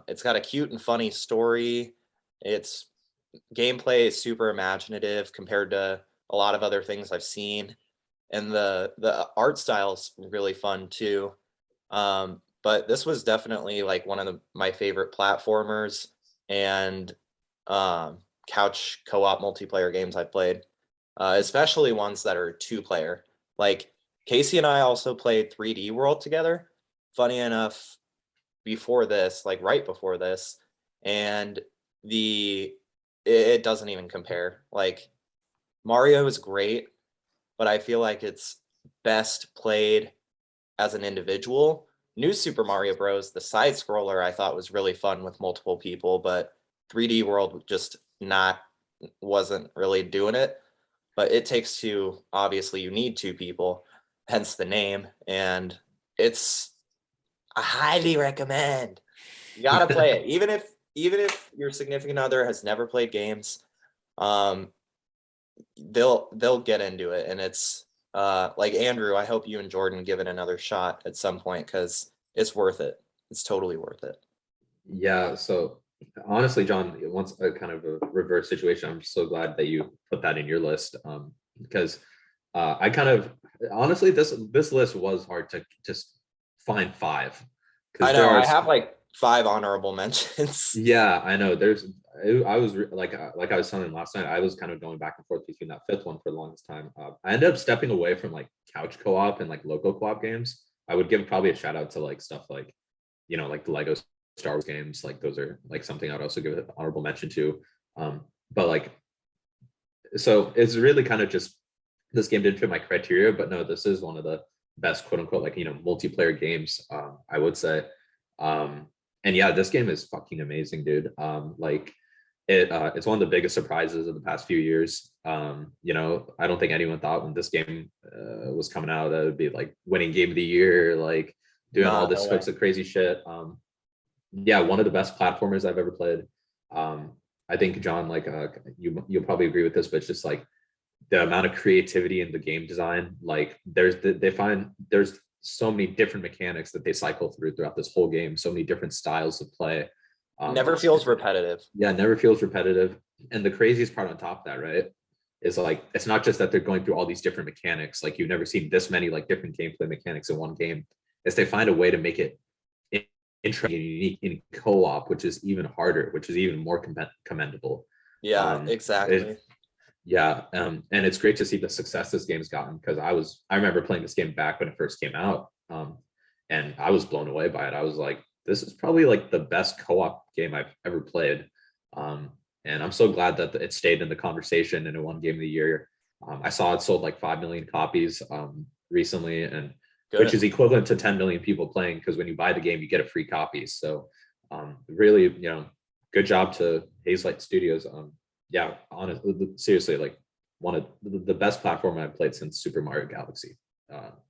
It's got a cute and funny story. Its gameplay is super imaginative compared to a lot of other things I've seen. And the art style is really fun too. But this was definitely like one of my favorite platformers and couch co-op multiplayer games I've played, especially ones that are 2-player. Like Casey and I also played 3D World together, funny enough, before this, like right before this, and it doesn't even compare. Like Mario is great, but I feel like it's best played as an individual. New Super Mario Bros., the side scroller, I thought was really fun with multiple people, but 3D World just wasn't really doing it. But It Takes Two, obviously you need two people, hence the name, and I highly recommend. You gotta play it. Even if your significant other has never played games, um, they'll get into it. And it's like Andrew, I hope you and Jordan give it another shot at some point because it's worth it. It's totally worth it. Yeah, so honestly, John, once a kind of a reverse situation, I'm so glad that you put that in your list. Because I kind of honestly this list was hard to just find five I because know I have like 5 honorable mentions. yeah, I know. I was like I was telling last night, I was kind of going back and forth between that fifth one for the longest time. I ended up stepping away from like couch co-op and like local co-op games. I would give probably a shout out to like stuff like, like the Lego Star Wars games. Like those are like something I'd also give an honorable mention to. But like, so it's really kind of just this game didn't fit my criteria, but no, this is one of the best quote unquote like multiplayer games. I would say. And yeah, this game is fucking amazing, dude. Like it's one of the biggest surprises of the past few years. I don't think anyone thought when this game was coming out that it would be like winning game of the year, like doing all this sorts of crazy shit. Yeah, one of the best platformers I've ever played. I think John, like you'll probably agree with this, but it's just like the amount of creativity in the game design. Like there's so many different mechanics that they cycle throughout this whole game. So many different styles of play. Never feels repetitive. Yeah, never feels repetitive. And the craziest part on top of that, right, is like it's not just that they're going through all these different mechanics. Like you've never seen this many like different gameplay mechanics in one game. Is they find a way to make it interesting and unique in co-op, which is even harder, which is even more commendable. Yeah, exactly. And it's great to see the success this game's gotten because I remember playing this game back when it first came out, and I was blown away by it. I was like, this is probably like the best co-op game I've ever played, and I'm so glad that it stayed in the conversation and it won Game of the Year. I saw it sold like 5 million copies recently, and which is equivalent to 10 million people playing because when you buy the game, you get a free copy. So really, good job to Hazelight Studios. Yeah, honestly, seriously, like one of the best platform I've played since Super Mario Galaxy.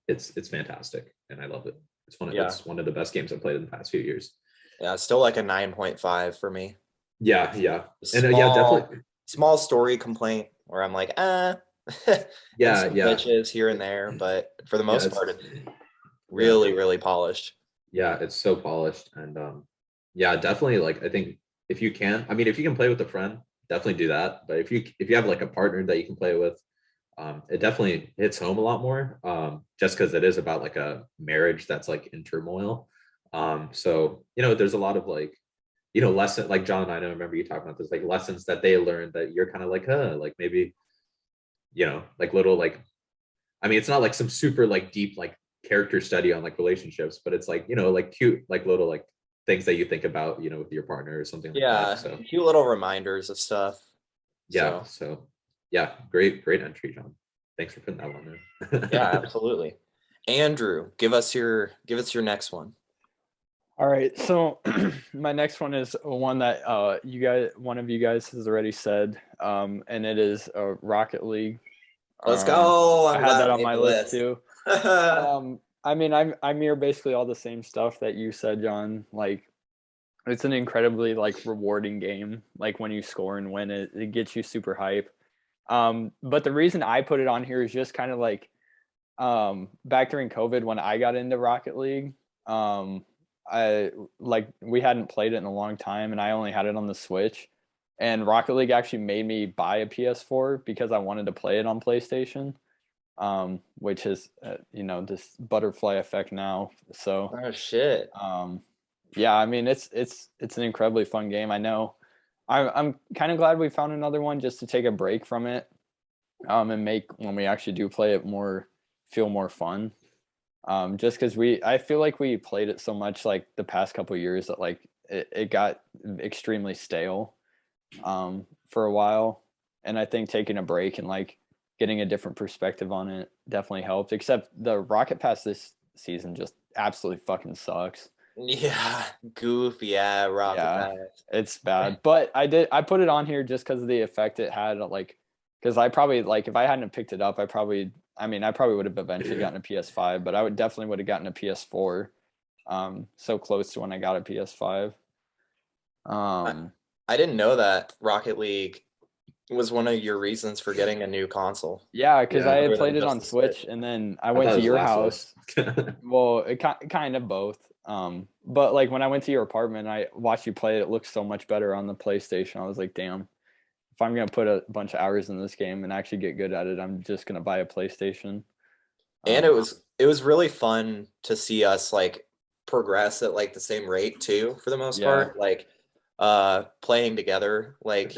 It's fantastic, and I love it. It's one of the best games I've played in the past few years. Yeah, it's still like a 9.5 for me. Yeah, and yeah, definitely small story complaint where I'm like, yeah, glitches here and there, but for the most part, it's really polished. Yeah, it's so polished, and yeah, definitely. Like I think if you can play with a friend, definitely do that. But if you have like a partner that you can play with, it definitely hits home a lot more. Just because it is about like a marriage that's like in turmoil. So there's a lot of like, lesson like John, I remember you talking about this, like lessons that they learned that you're kind of like, like maybe, like little like, it's not like some super like deep like character study on like relationships, but it's like, like cute, like little like things that you think about, with your partner or something like that. So cute little reminders of stuff. Yeah. So yeah, great entry, John. Thanks for putting that one in. Yeah, absolutely. Andrew, give us your next one. All right, so my next one is one that one of you guys has already said, and it is Rocket League. Let's go. I had that on my list too. I mirror basically all the same stuff that you said, John. Like, it's an incredibly like rewarding game. Like when you score and win it gets you super hype. But the reason I put it on here is just kind of like back during COVID when I got into Rocket League. We hadn't played it in a long time, and I only had it on the Switch. And Rocket League actually made me buy a PS4 because I wanted to play it on PlayStation, which is this butterfly effect now. So oh shit. Yeah, it's an incredibly fun game. I know. I'm kind of glad we found another one just to take a break from it, and make when we actually do play it feel more fun. Just because I feel like we played it so much like the past couple of years that like it got extremely stale for a while. And I think taking a break and like getting a different perspective on it definitely helped. Except the Rocket Pass this season just absolutely fucking sucks. Yeah, goofy. Yeah, Rocket Pass. It's bad. But I put it on here just because of the effect it had. Like, because I probably like if I hadn't picked it up, I probably would have eventually gotten a PS5, but I definitely would have gotten a PS4. So close to when I got a PS5. I didn't know that Rocket League was one of your reasons for getting a new console. Yeah, because I had Other than played it just on the Switch, Switch. and then I I went thought to it was your Last of house. Us. Well, it kind of both. But like when I went to your apartment, I watched you play it. It looked so much better on the PlayStation. I was like, damn, if I'm gonna put a bunch of hours in this game and actually get good at it, I'm just gonna buy a PlayStation. And it was really fun to see us like progress at like the same rate too, for the most part. Like playing together. Like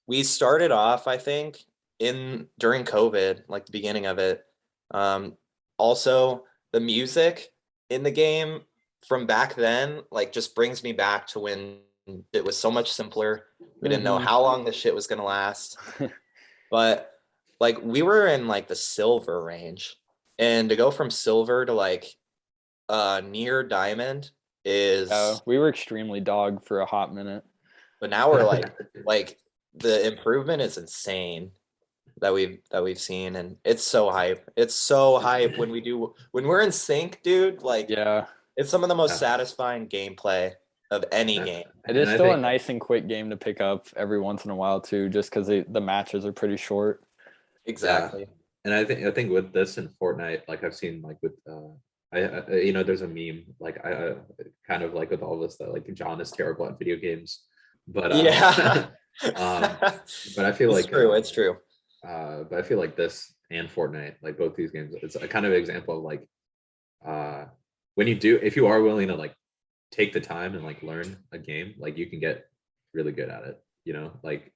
we started off, I think, during COVID, like the beginning of it. Also the music in the game from back then, like just brings me back to when it was so much simpler. We didn't know how long this shit was gonna last. But like we were in like the silver range. And to go from silver to like near diamond is we were extremely dog for a hot minute. but now we're like the improvement is insane that we've seen, and it's so hype. It's so hype when we're in sync, dude. Like it's some of the most satisfying gameplay of any game. It is still a nice and quick game to pick up every once in a while too, just because the matches are pretty short. Exactly. Yeah. And I think with this and Fortnite, like I've seen like with I there's a meme like I kind of like with all this that like John is terrible at video games, but but I feel like it's true. But I feel like this and Fortnite, like both these games, it's a kind of example of like when if you are willing to like take the time and like learn a game, like you can get really good at it, like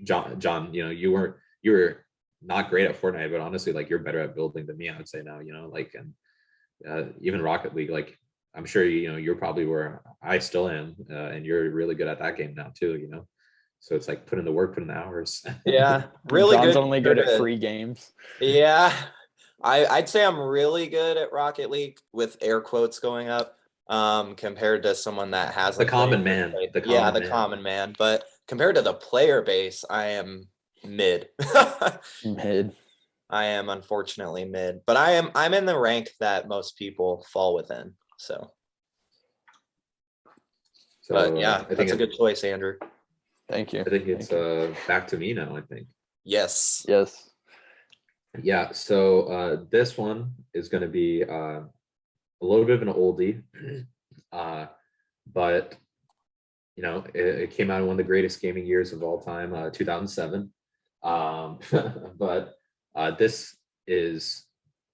John, you were not great at Fortnite, but honestly, like you're better at building than me, I would say now, like, and even Rocket League, like I'm sure, you're probably where I still am, and you're really good at that game now too, so it's like put in the work, put in the hours. Yeah, really John's good. only good at free games. Yeah, I'd say I'm really good at Rocket League with air quotes going up, compared to someone that has the common man. Common man. But compared to the player base, I am mid. Mid. I am unfortunately mid, but I'm in the rank that most people fall within. So but yeah, that's a good choice, Andrew. Thank you. I think it's back to me now, I think. Yes. Yeah, so this one is going to be a little bit of an oldie, but it came out in one of the greatest gaming years of all time, 2007. But this is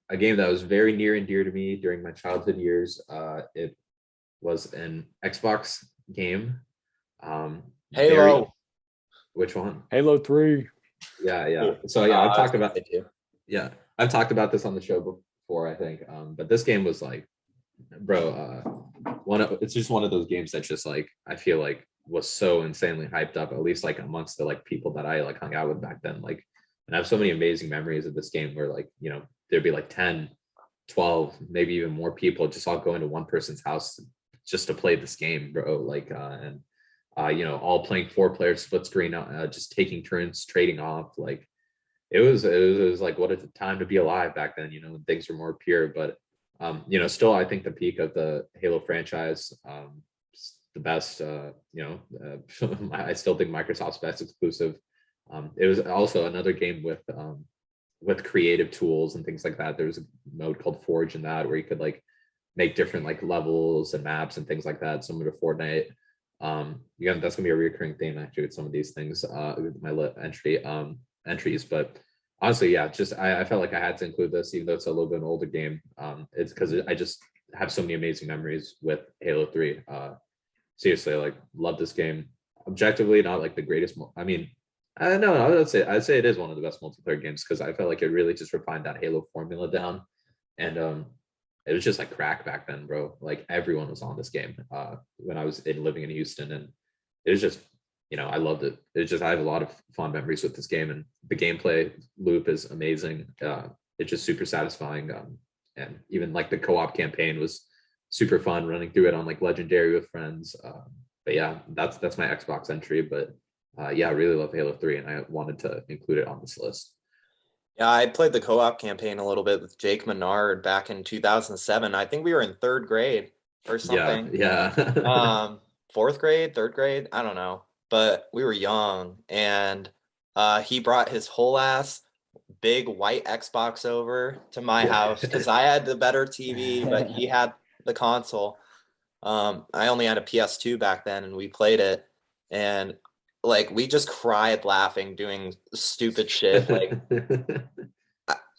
a game that was very near and dear to me during my childhood years. It was an Xbox game. Halo. Which one? Halo 3. Yeah. So I've talked about it. Yeah, I've talked about this on the show before, I think. But this game was like, bro, it's just one of those games that just like I feel like was so insanely hyped up, at least like amongst the like people that I like hung out with back then. Like, and I have so many amazing memories of this game where like, there'd be like 10, 12, maybe even more people just all going to one person's house just to play this game, bro. Like, and all playing 4-player split screen, just taking turns, trading off. Like, it was like what a time to be alive back then, when things were more pure. But still I think the peak of the Halo franchise, the best, I still think Microsoft's best exclusive. It was also another game with creative tools and things like that. There was a mode called Forge in that where you could like make different like levels and maps and things like that, similar to Fortnite. That's gonna be a recurring theme actually with some of these things, with my entries. But honestly, yeah, just I felt like I had to include this, even though it's a little bit an older game. It's because I just have so many amazing memories with Halo 3. Seriously, like love this game. Objectively, not like the greatest. I know I'd say it is one of the best multiplayer games because I felt like it really just refined that Halo formula down. and it was just like crack back then, bro. Like everyone was on this game when I was living in Houston, and it was just, I loved it. It's just I have a lot of fond memories with this game, and the gameplay loop is amazing. It's just super satisfying, and even like the co-op campaign was super fun running through it on like Legendary with friends. But yeah, that's my Xbox entry. But yeah, I really love Halo 3, and I wanted to include it on this list. Yeah, I played the co-op campaign a little bit with Jake Menard back in 2007. I think we were in 3rd grade or something. Yeah. 4th grade, 3rd grade, I don't know. But we were young, and he brought his whole ass big white Xbox over to my house because I had the better TV, but he had the console. I only had a PS2 back then, and we played it, and like we just cried laughing doing stupid shit. Like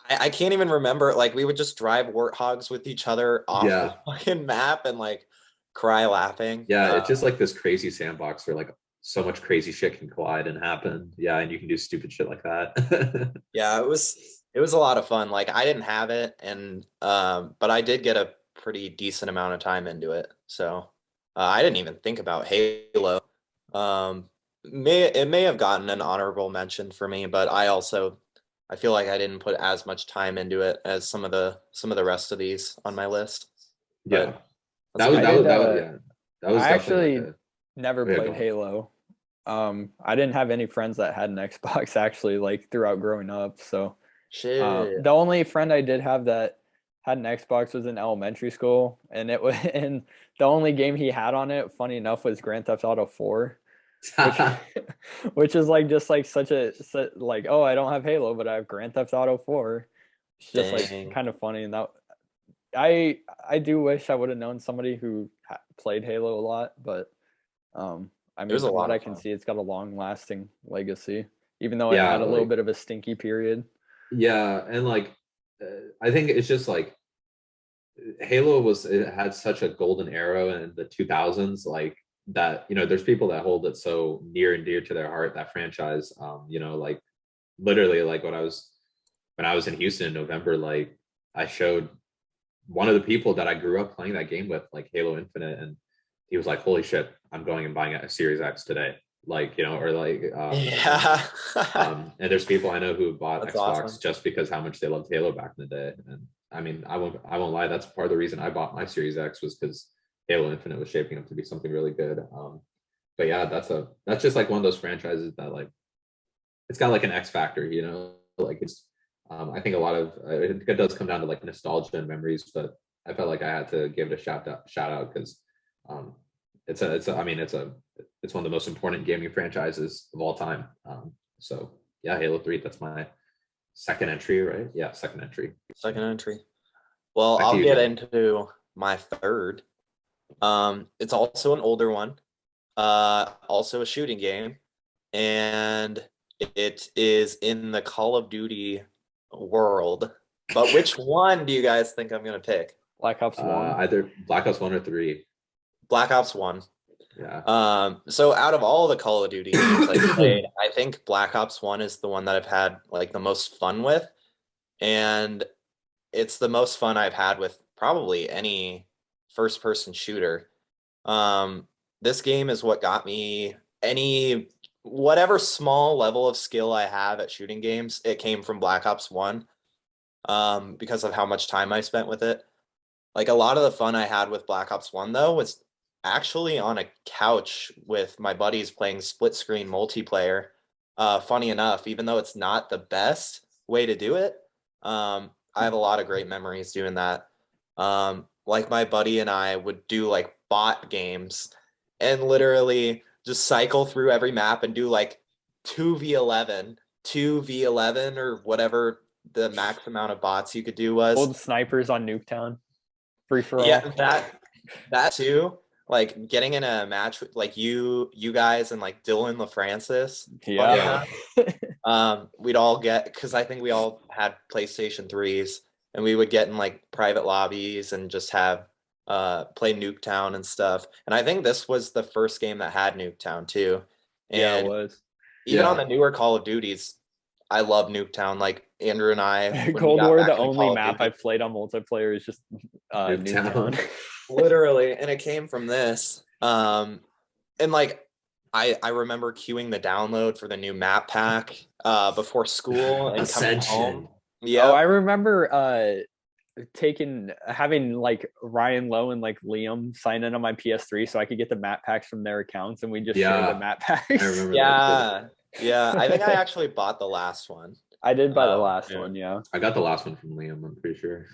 I can't even remember. Like we would just drive warthogs with each other off the fucking map and like cry laughing. Yeah, it's just like this crazy sandbox where like so much crazy shit can collide and happen. Yeah, and you can do stupid shit like that. Yeah, it was a lot of fun. Like I didn't have it, and but I did get a pretty decent amount of time into it. So I didn't even think about Halo. It may have gotten an honorable mention for me, but I feel like I didn't put as much time into it as some of the rest of these on my list. Yeah, that was I actually like never played Halo. I didn't have any friends that had an Xbox actually, like throughout growing up. So the only friend I did have that had an Xbox was in elementary school, and and the only game he had on it, funny enough, was Grand Theft Auto 4. Which is like just like such like, oh, I don't have Halo, but I have Grand Theft Auto 4. It's just like kind of funny. And that I do wish I would have known somebody who played Halo a lot, but I mean, from what I can see, it's got a long lasting legacy, even though it had a little bit of a stinky period. Yeah, and like I think it's just like Halo it had such a golden era in the 2000s, like that, there's people that hold it so near and dear to their heart, that franchise. Like literally, like when I was in Houston in November, like I showed one of the people that I grew up playing that game with like Halo Infinite, and he was like, holy shit, I'm going and buying a Series X today. Like, or like and there's people I know who bought That's Xbox awesome. just because how much they loved Halo back in the day. And I mean, I won't lie, that's part of the reason I bought my Series X, was because Halo Infinite was shaping up to be something really good. But yeah, that's just like one of those franchises that like it's got like an X factor, like it's I think a lot of it does come down to like nostalgia and memories, but I felt like I had to give it a shout out because it's one of the most important gaming franchises of all time. So yeah, Halo 3, that's my second entry, right? Yeah, second entry. Well, I'll get into my third. It's also an older one, also a shooting game, and it is in the Call of Duty world. But which one do you guys think I'm gonna pick? Black Ops 1. Either Black Ops 1 or 3. Black Ops 1. Yeah. So out of all the Call of Duty games I've played, I think Black Ops 1 is the one that I've had like the most fun with, and it's the most fun I've had with probably any first-person shooter. This game is what got me whatever small level of skill I have at shooting games. It came from Black Ops 1, because of how much time I spent with it. Like a lot of the fun I had with Black Ops 1 though was actually on a couch with my buddies playing split screen multiplayer. Funny enough, even though it's not the best way to do it, I have a lot of great memories doing that. Like my buddy and I would do like bot games and literally just cycle through every map and do like 2v11 or whatever the max amount of bots you could do was. Old snipers on Nuketown. Free for all. Yeah, that too. Like getting in a match with like you guys and like Dylan LaFrancis. Yeah. We'd all get, because I think we all had PlayStation 3s, and we would get in like private lobbies and just have play Nuketown and stuff. And I think this was the first game that had Nuketown too. And yeah, it was. Even on the newer Call of Duties, I love Nuketown. Like Andrew and I, when we Cold got War, back the into only Call of map Duty, I've played on multiplayer is just Nuketown. Nuketown. literally, and it came from this. And like I remember queuing the download for the new map pack before school and coming home. Ascension. Yeah, Oh, I remember having like Ryan Lowe and like Liam sign in on my PS3 so I could get the map packs from their accounts, and we just share the Yeah, map packs. I remember that. yeah. I think I actually bought the last one. I did buy the last Yeah. one, yeah. I got the last one from Liam, I'm pretty sure.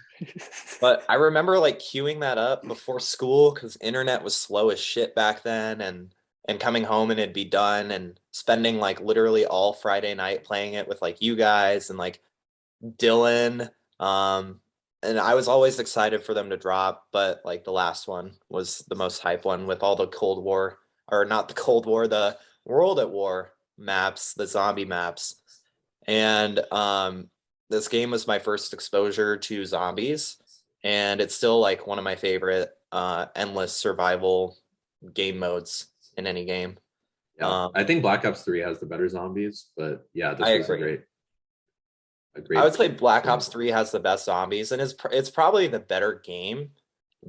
But I remember like queuing that up before school because internet was slow as shit back then, and coming home and it'd be done, and spending like literally all Friday night playing it with like you guys and like Dylan. And I was always excited for them to drop, but like the last one was the most hype one with all the Cold War, or not the Cold War, the World at War maps, the zombie maps. And this game was my first exposure to zombies, and it's still like one of my favorite endless survival game modes in any game. Yeah, I think Black Ops 3 has the better zombies, but yeah, this I was agree. a great. I would say Black Ops 3 has the best zombies, and it's probably the better game,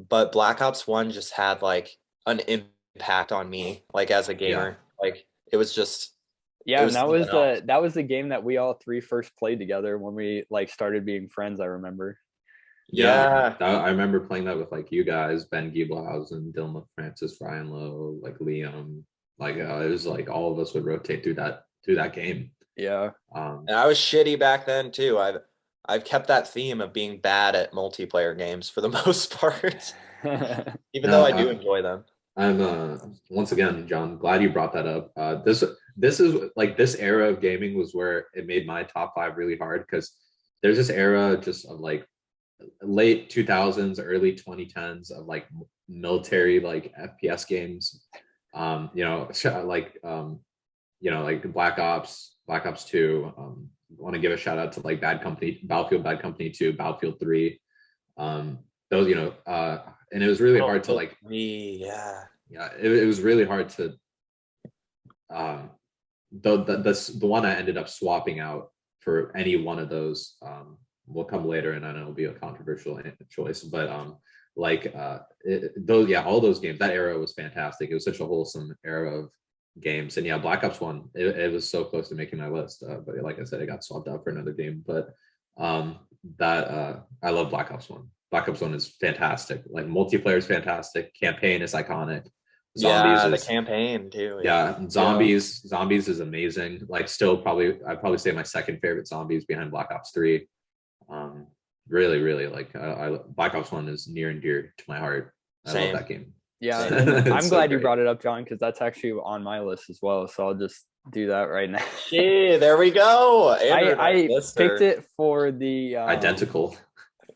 but Black Ops 1 just had like an impact on me, like as a gamer. Like it was just Yeah, was and that was something else. that was the game that we all three first played together when we like started being friends, I remember. Yeah. I remember playing that with like you guys, Ben Giebelhausen, Dylan Francis, Ryan Lowe, like Liam. Like it was like all of us would rotate through that game. Yeah. And I was shitty back then too. I've kept that theme of being bad at multiplayer games for the most part, even though I do enjoy them. I'm once again, John, glad you brought that up. This is like this era of gaming was where it made my top 5 really hard, because there's this era just of like late 2000s, early 2010s of like military like FPS games. Like Black Ops 2. Want to give a shout out to like Battlefield Bad Company 2, Battlefield 3. Those, and it was really hard to like it was really hard to the one I ended up swapping out for any one of those will come later, and I know it'll be a controversial choice, but all those games, that era was fantastic. It was such a wholesome era of games, and Black Ops 1, it was so close to making my list, but like I said, it got swapped out for another game. But I love Black Ops 1. Black Ops 1 is fantastic. Like multiplayer is fantastic, campaign is iconic. The campaign too. Zombies is amazing. Like still I'd probably say my second favorite zombies behind Black Ops 3. Really like Black Ops 1 is near and dear to my heart. I love that game. Yeah, I'm glad you brought it up, John, because that's actually on my list as well. So I'll just do that right now. Yeah, there we go. I picked it for the identical.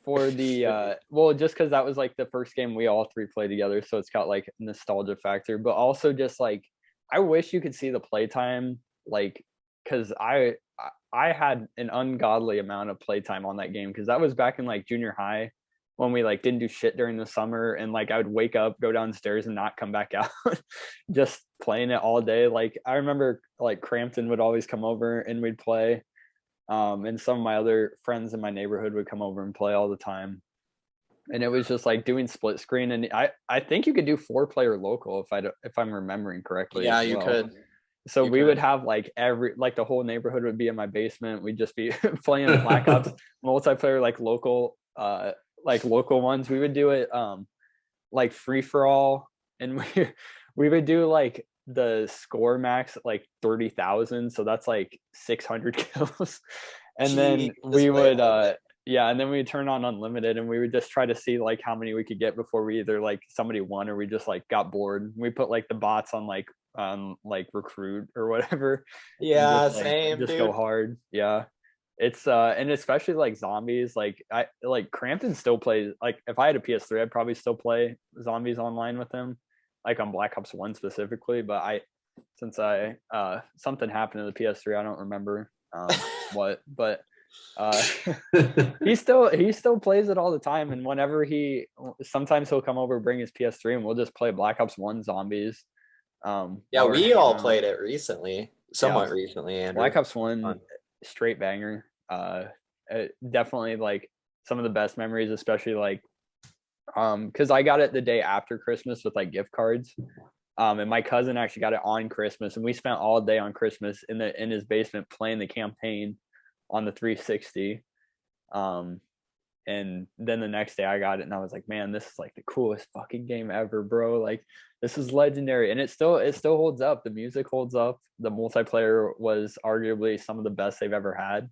For the just because that was like the first game we all three played together, so it's got like nostalgia factor, but also just like I wish you could see the playtime, like because I had an ungodly amount of playtime on that game, because that was back in like junior high when we like didn't do shit during the summer, and like I would wake up, go downstairs, and not come back out, just playing it all day. Like I remember like Crampton would always come over and we'd play. And some of my other friends in my neighborhood would come over and play all the time, and it was just like doing split screen. And I think you could do 4-player local if I'm remembering correctly. Yeah, you could. So we would have like the whole neighborhood would be in my basement. We'd just be playing Black Ops multiplayer, like local ones. We would do it like free for all, and we would do like the score max like 30,000, so that's like 600 kills, and then we would and then we'd turn on unlimited, and we would just try to see like how many we could get before we either like somebody won or we just like got bored. We put like the bots on like recruit or whatever. Same, just dude. go hard. It's and especially like zombies, like I like Crampton still plays. Like if I had a PS3, I'd probably still play zombies online with him, like on Black Ops 1 specifically. But since something happened to the PS3, I don't remember what, but he still plays it all the time. And whenever sometimes he'll come over, bring his PS3, and we'll just play Black Ops 1 zombies. We all played it recently, somewhat recently. Andrew. Black Ops 1 straight banger. Definitely like some of the best memories, especially like because I got it the day after Christmas with like gift cards. And my cousin actually got it on Christmas, and we spent all day on Christmas in his basement playing the campaign on the 360. And then the next day I got it, and I was like, man, this is like the coolest fucking game ever, bro. Like, this is legendary, and it still holds up. The music holds up. The multiplayer was arguably some of the best they've ever had.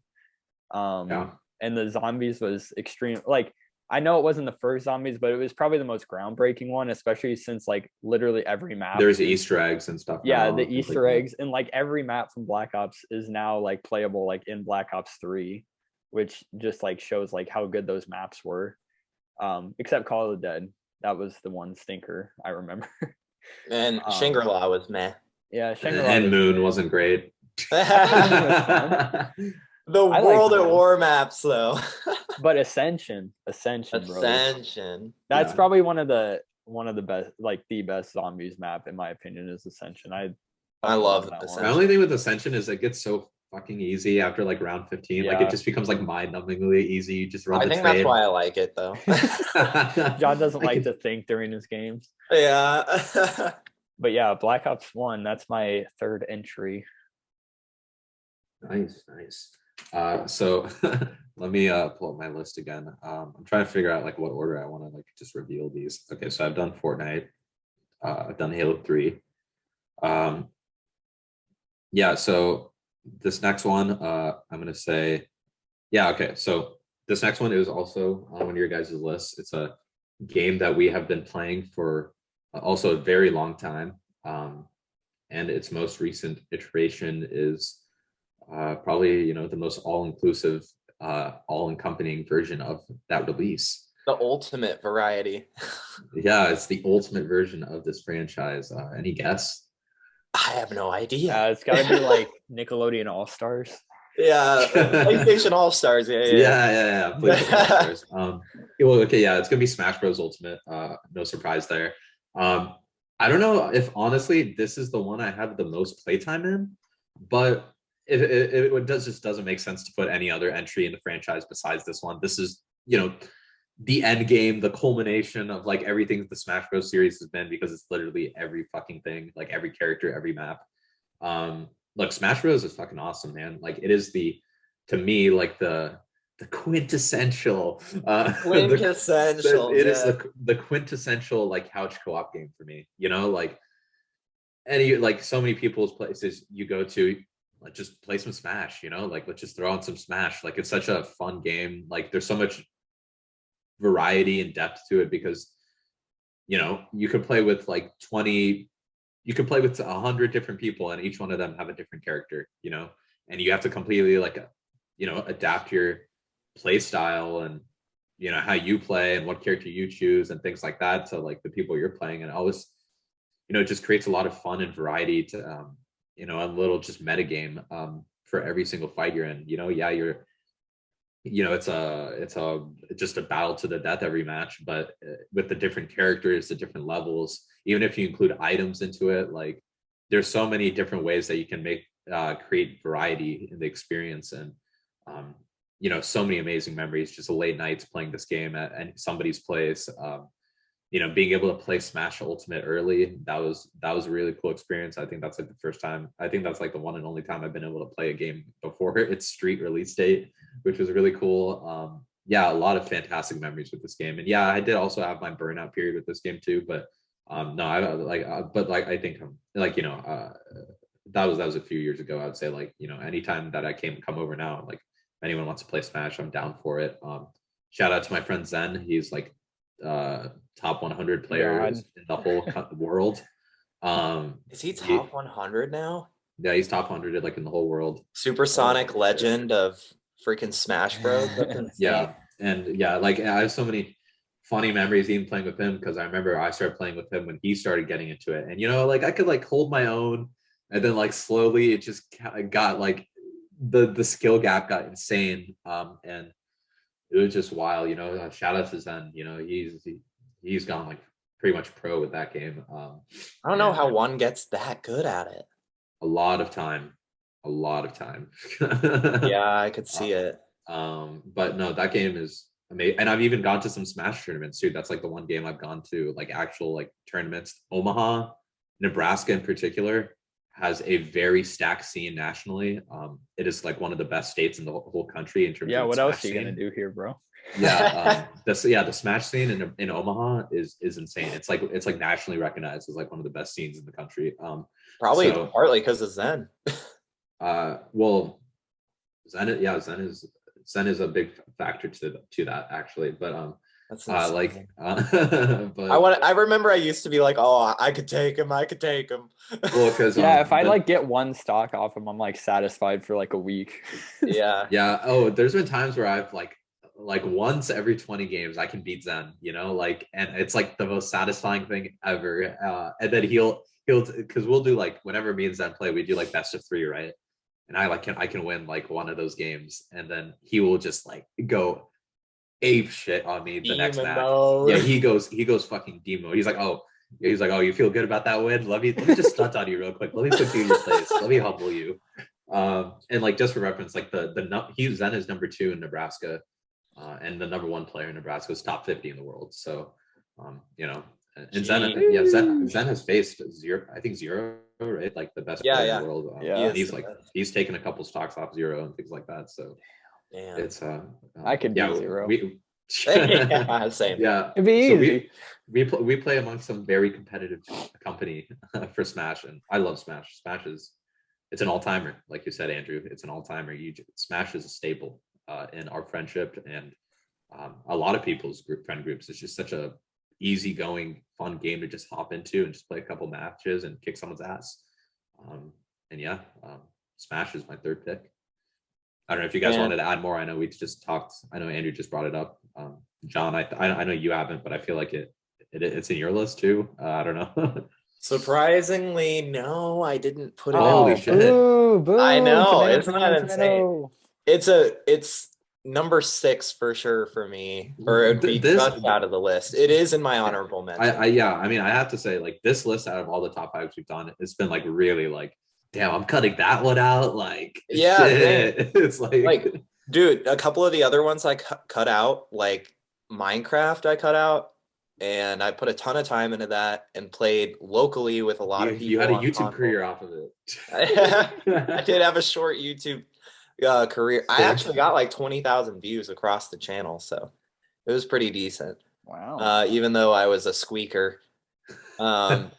And the zombies was extreme. Like, I know it wasn't the first zombies, but it was probably the most groundbreaking one, especially since like literally every map. There's Easter eggs and stuff. Yeah, the Easter eggs, and like every map from Black Ops is now like playable like in Black Ops 3, which just like shows like how good those maps were. Except Call of the Dead. That was the one stinker I remember. And Shangri-La was meh. Yeah, Shangri-La and Moon wasn't great. The World at War maps, though. But Ascension, Ascension. That's probably one of the best, like the best zombies map in my opinion is Ascension. I love that. The only thing with Ascension is it gets so fucking easy after like round 15. Yeah. Like it just becomes like mind-numbingly easy. You just run. I think that's why I like it though. John doesn't like to think during his games. Yeah. But yeah, Black Ops 1. That's my third entry. Nice. So let me pull up my list again. I'm trying to figure out like what order I want to like just reveal these. Okay, so I've done Fortnite. I've done Halo 3. Yeah, so this next one, I'm gonna say, yeah, okay. So this next one is also on one of your guys' lists. It's a game that we have been playing for also a very long time. And its most recent iteration is probably the most all-inclusive, all-encompassing version of that release. The ultimate variety. Yeah, it's the ultimate version of this franchise. Any guess? I have no idea. It's got to be like Nickelodeon All Stars. Yeah, PlayStation All Stars. Yeah. PlayStation All Stars. Well, okay, yeah, it's gonna be Smash Bros. Ultimate. No surprise there. I don't know if honestly this is the one I have the most playtime in, but it just doesn't make sense to put any other entry in the franchise besides this one. This is the end game, the culmination of like everything the Smash Bros. Series has been, because it's literally every fucking thing, like every character, every map. Look, Smash Bros. Is fucking awesome, man. Like it is to me like the quintessential It is the quintessential like couch co-op game for me, like any, like so many people's places you go to, like just play some Smash, like let's just throw on some Smash. Like it's such a fun game. Like there's so much variety and depth to it, because you could play with like 20, you could play with 100 different people, and each one of them have a different character, and you have to completely like adapt your play style and how you play and what character you choose and things like that to like the people you're playing. And always it just creates a lot of fun and variety to a little just meta game for every single fight you're in. It's just a battle to the death every match, but with the different characters, the different levels, even if you include items into it, like there's so many different ways that you can create variety in the experience. And so many amazing memories, just late nights playing this game at somebody's place. Being able to play Smash Ultimate early, that was a really cool experience. I think that's like the first time, I think that's like the one and only time I've been able to play a game before its street release date, which was really cool. A lot of fantastic memories with this game. And yeah, I did also have my burnout period with this game too, but I think that was a few years ago. I would say like, anytime that I come over now, like if anyone wants to play Smash, I'm down for it. Shout out to my friend Zen. He's like top 100 players in the whole world. Is he top 100 now? Yeah, he's top 100 like in the whole world. Supersonic legend of freaking Smash Bros. Yeah, and yeah, like I have so many funny memories even playing with him, because I remember I started playing with him when he started getting into it, and like I could like hold my own, and then like slowly it just got like the skill gap got insane, and it was just wild. Shout out to Zen. He's gone like pretty much pro with that game. I don't know how one gets that good at it. A lot of time, a lot of time. Yeah, I could see it. But no, that game is amazing. And I've even gone to some Smash tournaments too. That's like the one game I've gone to, like actual like tournaments. Omaha, Nebraska in particular, has a very stacked scene nationally. It is like one of the best states in the whole country in terms Yeah, of what Smash else are you scene. gonna do here, bro? The Smash scene in Omaha is insane. It's like nationally recognized as like one of the best scenes in the country. Probably So partly because of Zen. well, Zen is a big factor to that actually. But That's like but I remember I used to be like, oh, I could take him. well, because Yeah, if I like get one stock off him, I'm like satisfied for like a week. Yeah. yeah. Oh, there's been times where I've like once every 20 games I can beat Zen, like, and it's like the most satisfying thing ever. And then he'll because we'll do like whenever me and Zen play, we do like best of 3, right? And I can win like one of those games, and then he will just like go ape shit on me the next Demon match. mode. Yeah, he goes fucking demo. He's like, oh, you feel good about that win? Let me just stunt on you real quick. Let me put you in your place. Let me humble you. And like just for reference, like Zen is number 2 in Nebraska, and the number 1 player in Nebraska is top 50 in the world. So, and Zen has faced Zero, I think Zero, right? Like the best player in the world. Yeah. And he's taken a couple stocks off Zero and things like that. So Damn. it's I could beat Zero. Yeah, same. Yeah, It'd be so easy. we play among some very competitive company for Smash, and I love Smash. Smash is it's an all timer, like you said, Andrew. It's an all timer. Smash is a staple in our friendship and a lot of people's friend groups. It's just such a easygoing, fun game to just hop into and just play a couple matches and kick someone's ass. And yeah, Smash is my third pick. I don't know if you guys wanted to add more. I know we just talked. I know Andrew just brought it up. John, I know you haven't, but I feel like it's in your list too. I don't know. Surprisingly, no, I didn't put it. Holy shit! Boo, I know, tomato, isn't that insane? It's number 6 for sure for me, or it would be just out of the list. It is in my honorable mention. I mean, I have to say, like this list out of all the top 5s we've done, it's been like really like, damn, I'm cutting that one out. Like, yeah, shit. It's like, dude, a couple of the other ones I cut out, like Minecraft, I cut out, and I put a ton of time into that and played locally with a lot of people. You had a YouTube career off of it. I did have a short YouTube career. I actually got like 20,000 views across the channel, so it was pretty decent. Wow. Even though I was a squeaker. No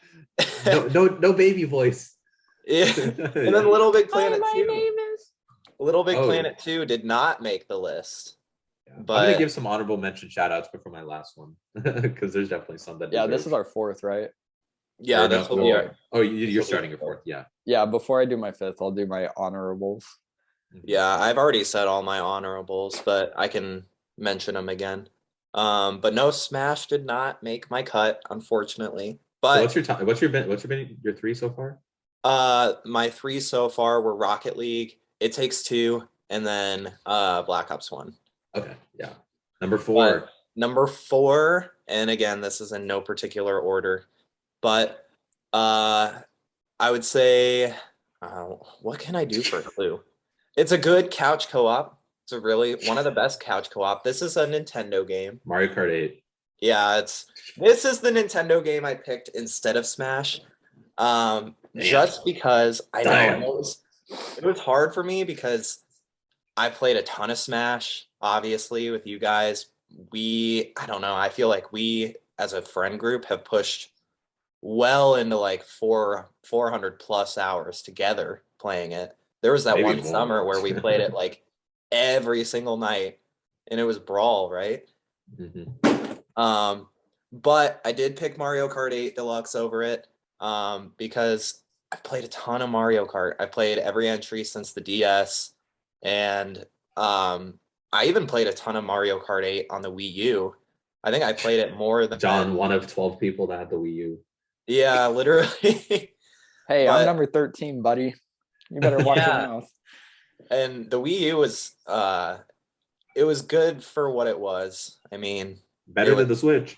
baby voice. Yeah. And then Little Big Planet 2. Little Big Planet 2 did not make the list. Yeah. But I'm gonna give some honorable mention shout outs before my last one, because there's definitely some that this is our 4th, right? Yeah, that's what we are. Oh, you're starting your 4th. Yeah, before I do my 5th, I'll do my honorables. Yeah, I've already said all my honorables, but I can mention them again. But no, Smash did not make my cut, unfortunately. But so what's your 3 so far? My 3 so far were Rocket League, It Takes Two, and then Black Ops 1. Okay, yeah. Number 4. Number 4, and again, this is in no particular order, but I would say, what can I do for a clue? It's a good couch co-op. It's a really one of the best couch co-op. This is a Nintendo game. Mario Kart 8. Yeah, this is the Nintendo game I picked instead of Smash. Just because I know it was hard for me because I played a ton of Smash, obviously, with you guys. I don't know, I feel like we as a friend group have pushed well into like 400 plus hours together playing it. There was that Maybe one more. summer where we played it like every single night, and it was Brawl, right? Mm-hmm. But I did pick Mario Kart 8 Deluxe over it because I've played a ton of Mario Kart. I played every entry since the DS, and I even played a ton of Mario Kart 8 on the Wii U. I think I played it more than John, one of 12 people that had the Wii U. Yeah, literally. Hey, I'm number 13, buddy. You better watch your mouth. And the Wii U was it was good for what it was. I mean, better than the Switch.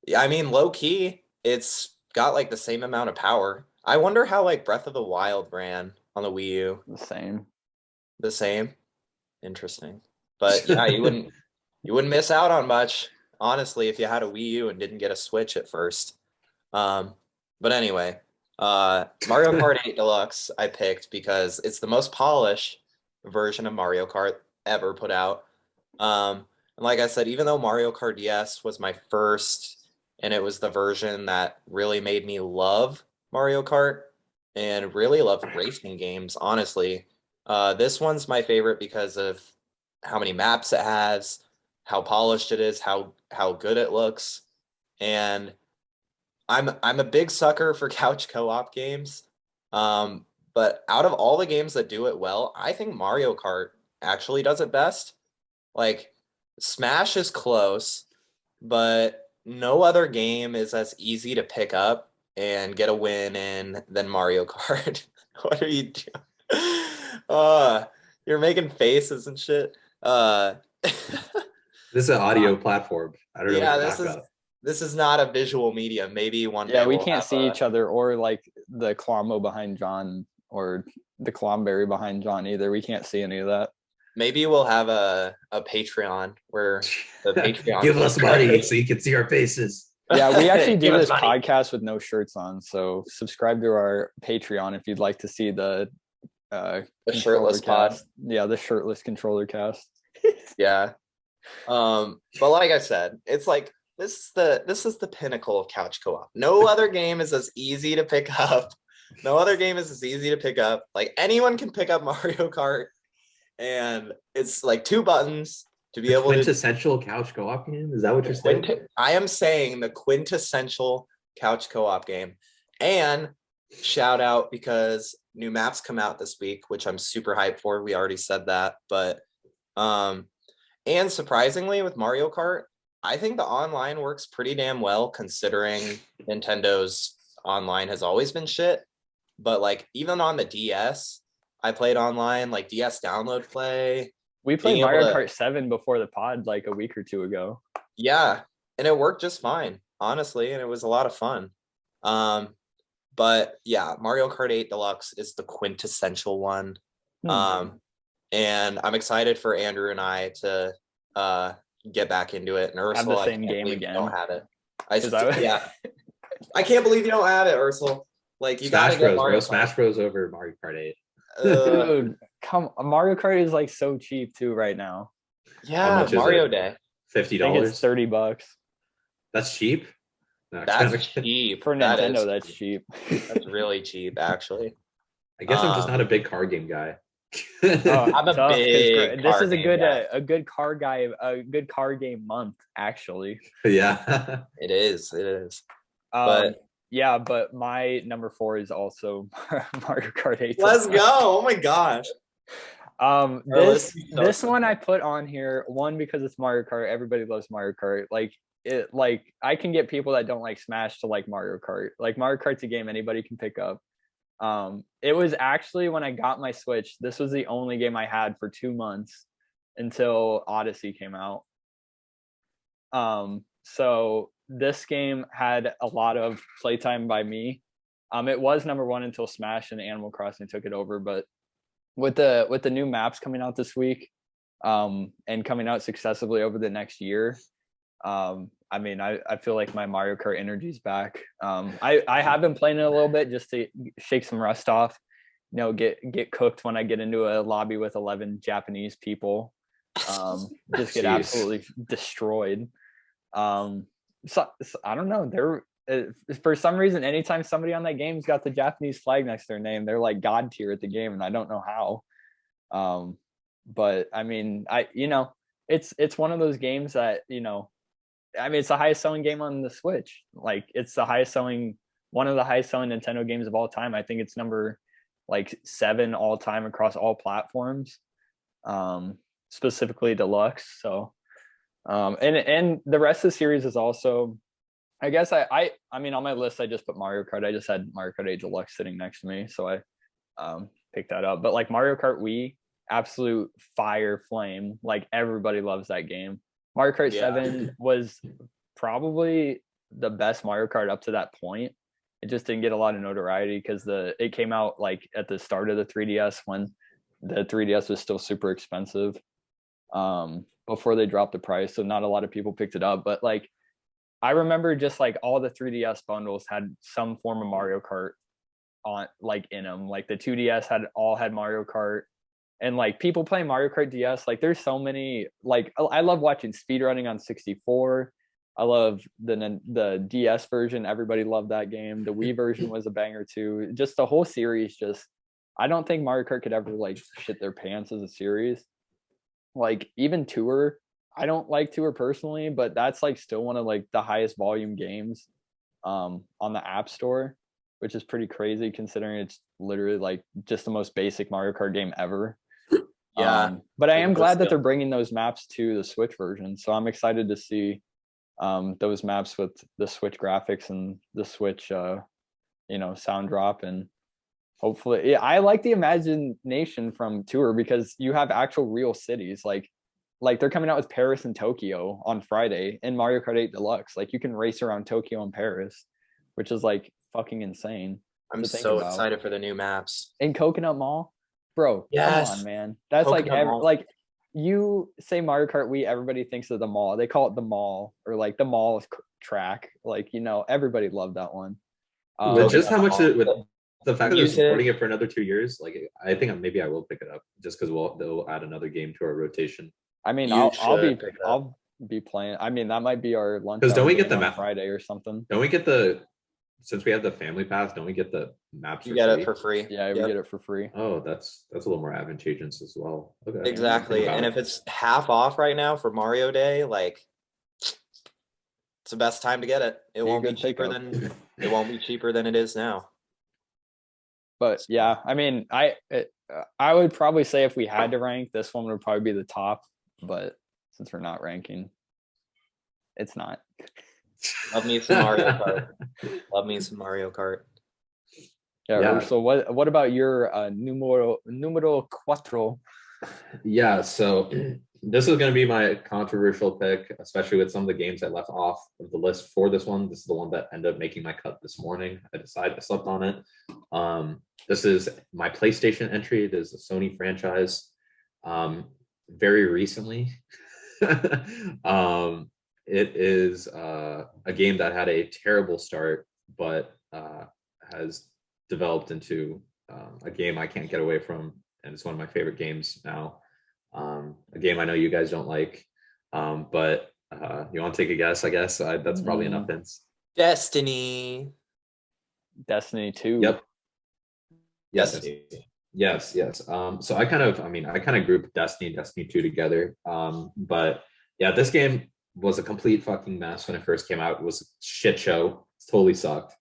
Yeah, I mean, low key, it's got like the same amount of power. I wonder how like Breath of the Wild ran on the Wii U. The same. The same. Interesting. But yeah, you wouldn't miss out on much, honestly, if you had a Wii U and didn't get a Switch at first. But anyway, Mario Kart 8 Deluxe I picked because it's the most polished version of Mario Kart ever put out. And like I said, even though Mario Kart DS was my first, and it was the version that really made me love Mario Kart and really love racing games, honestly. This one's my favorite because of how many maps it has, how polished it is, how good it looks, and I'm a big sucker for couch co-op games. But out of all the games that do it well, I think Mario Kart actually does it best. Like Smash is close, but no other game is as easy to pick up and get a win in than Mario Kart. What are you doing? You're making faces and shit. This is an audio platform. I don't know Yeah, what you're about. this is not a visual medium. Maybe one day Yeah, we we'll can't have see each other or like the Colombo behind John or the Clomberry behind John either. We can't see any of that. Maybe we'll have a Patreon where the Patreon Give us money so you can see our faces. Yeah, we actually do Give us this money. podcast with no shirts on. So subscribe to our Patreon if you'd like to see the shirtless pod. ControllerCast. Yeah, the shirtless ControllerCast. Yeah. But like I said, it's like this is the pinnacle of couch co-op. No other game is as easy to pick up. No other game is as easy to pick up. Like anyone can pick up Mario Kart, and it's like 2 buttons to be able to Quintessential couch co-op game? Is that what you're saying? I am saying the quintessential couch co-op game. And shout out because new maps come out this week, which I'm super hyped for. We already said that, but and surprisingly with Mario Kart, I think the online works pretty damn well considering Nintendo's online has always been shit. But like even on the DS, I played online, like DS download play. We played Mario Kart 7 before the pod like a week or 2 ago. Yeah, and it worked just fine, honestly, and it was a lot of fun. But yeah, Mario Kart 8 Deluxe is the quintessential one. And I'm excited for Andrew and I to get back into it. And Ursula, have the same game again. Don't have it. Yeah, I can't believe you don't have it, Ursula. Like you gotta get Mario Kart. Smash Bros over Mario Kart 8. Dude, Mario Kart is like so cheap too right now. Yeah, Mario Day. $50. I think it's $30. That's cheap. No, that's cheap for Nintendo. That's cheap. That's really cheap, actually. I guess I'm just not a big card game guy. I'm a big. This is a good card guy, a good card game month, actually. Yeah, it is. It is. But yeah, but my number 4 is also Mario Kart 8. Let's go! Oh my gosh. This one I put on here, one because it's Mario Kart. Everybody loves Mario Kart. Like I can get people that don't like Smash to like Mario Kart. Like Mario Kart's a game anybody can pick up. It was actually when I got my Switch, this was the only game I had for 2 months until Odyssey came out. So this game had a lot of playtime by me. It was number 1 until Smash and Animal Crossing took it over, but with the new maps coming out this week, and coming out successively over the next year, I mean, I feel like my Mario Kart energy's back. I have been playing it a little bit just to shake some rust off, get cooked when I get into a lobby with 11 Japanese people, just get absolutely destroyed. So I don't know, for some reason, anytime somebody on that game's got the Japanese flag next to their name, they're like god tier at the game, and I don't know how. But I mean, it's one of those games that, I mean, it's the highest selling game on the Switch. Like it's one of the highest selling Nintendo games of all time. I think it's number 7 all time across all platforms, specifically Deluxe. So, and the rest of the series is also, I guess I mean, on my list, I just put Mario Kart. I just had Mario Kart 8 Deluxe sitting next to me. So I picked that up. But like Mario Kart Wii, absolute fire flame. Like everybody loves that game. Mario Kart 7 was probably the best Mario Kart up to that point. it just didn't get a lot of notoriety because it came out like at the start of the 3DS when the 3DS was still super expensive before they dropped the price. So not a lot of people picked it up. But like, I remember just like all the 3DS bundles had some form of Mario Kart on like in them. Like the 2DS had Mario Kart. And like people playing Mario Kart DS, like there's so many, like I love watching speedrunning on 64. I love the DS version. Everybody loved that game. The Wii version was a banger too. Just the whole series, I don't think Mario Kart could ever like shit their pants as a series. Like even Tour, I don't like Tour personally, but that's like still one of like the highest volume games on the App Store, which is pretty crazy considering it's literally like just the most basic Mario Kart game ever. Yeah. But I am glad that they're bringing those maps to the Switch version. So I'm excited to see those maps with the Switch graphics and the Switch sound drop. And hopefully, I like the imagination from Tour because you have actual real cities. Like they're coming out with Paris and Tokyo on Friday in Mario Kart 8 Deluxe. Like you can race around Tokyo and Paris, which is like fucking insane. I'm so excited for the new maps. In Coconut Mall, bro. Yes. Come on, man. That's Coconut like you say Mario Kart Wii, everybody thinks of the mall. They call it the mall or like the mall track. Like, everybody loved that one. With just how much with the fact that they're supporting it for another 2 years, like I think maybe I will pick it up just because they'll add another game to our rotation. I mean, I'll be playing. I mean, that might be our lunch. Because don't we get the map Friday or something? Don't we get since we have the family pass, don't we get the maps? You get it for free. Yeah, we get it for free. Oh, that's a little more advantageous as well. Okay. Exactly. And if it's half off right now for Mario Day, like it's the best time to get it. It won't be cheaper than it is now. But yeah, I mean, I would probably say if we had to rank, this one would probably be the top. But since we're not ranking, it's not. Love me some Mario Kart. Love me some Mario Kart. Yeah. So what about your numero cuatro? Yeah. So this is going to be my controversial pick, especially with some of the games I left off of the list for this one. This is the one that ended up making my cut this morning. I slept on it. This is my PlayStation entry. It is a Sony franchise. Very recently. It is a game that had a terrible start, but has developed into a game I can't get away from, and it's one of my favorite games now. A game I know you guys don't like, but you want to take a guess? I guess that's probably enough hints. Destiny 2. Yep. Yes. So I kind of grouped Destiny and Destiny 2 together. But yeah, this game was a complete fucking mess when it first came out. It was a shit show. It totally sucked.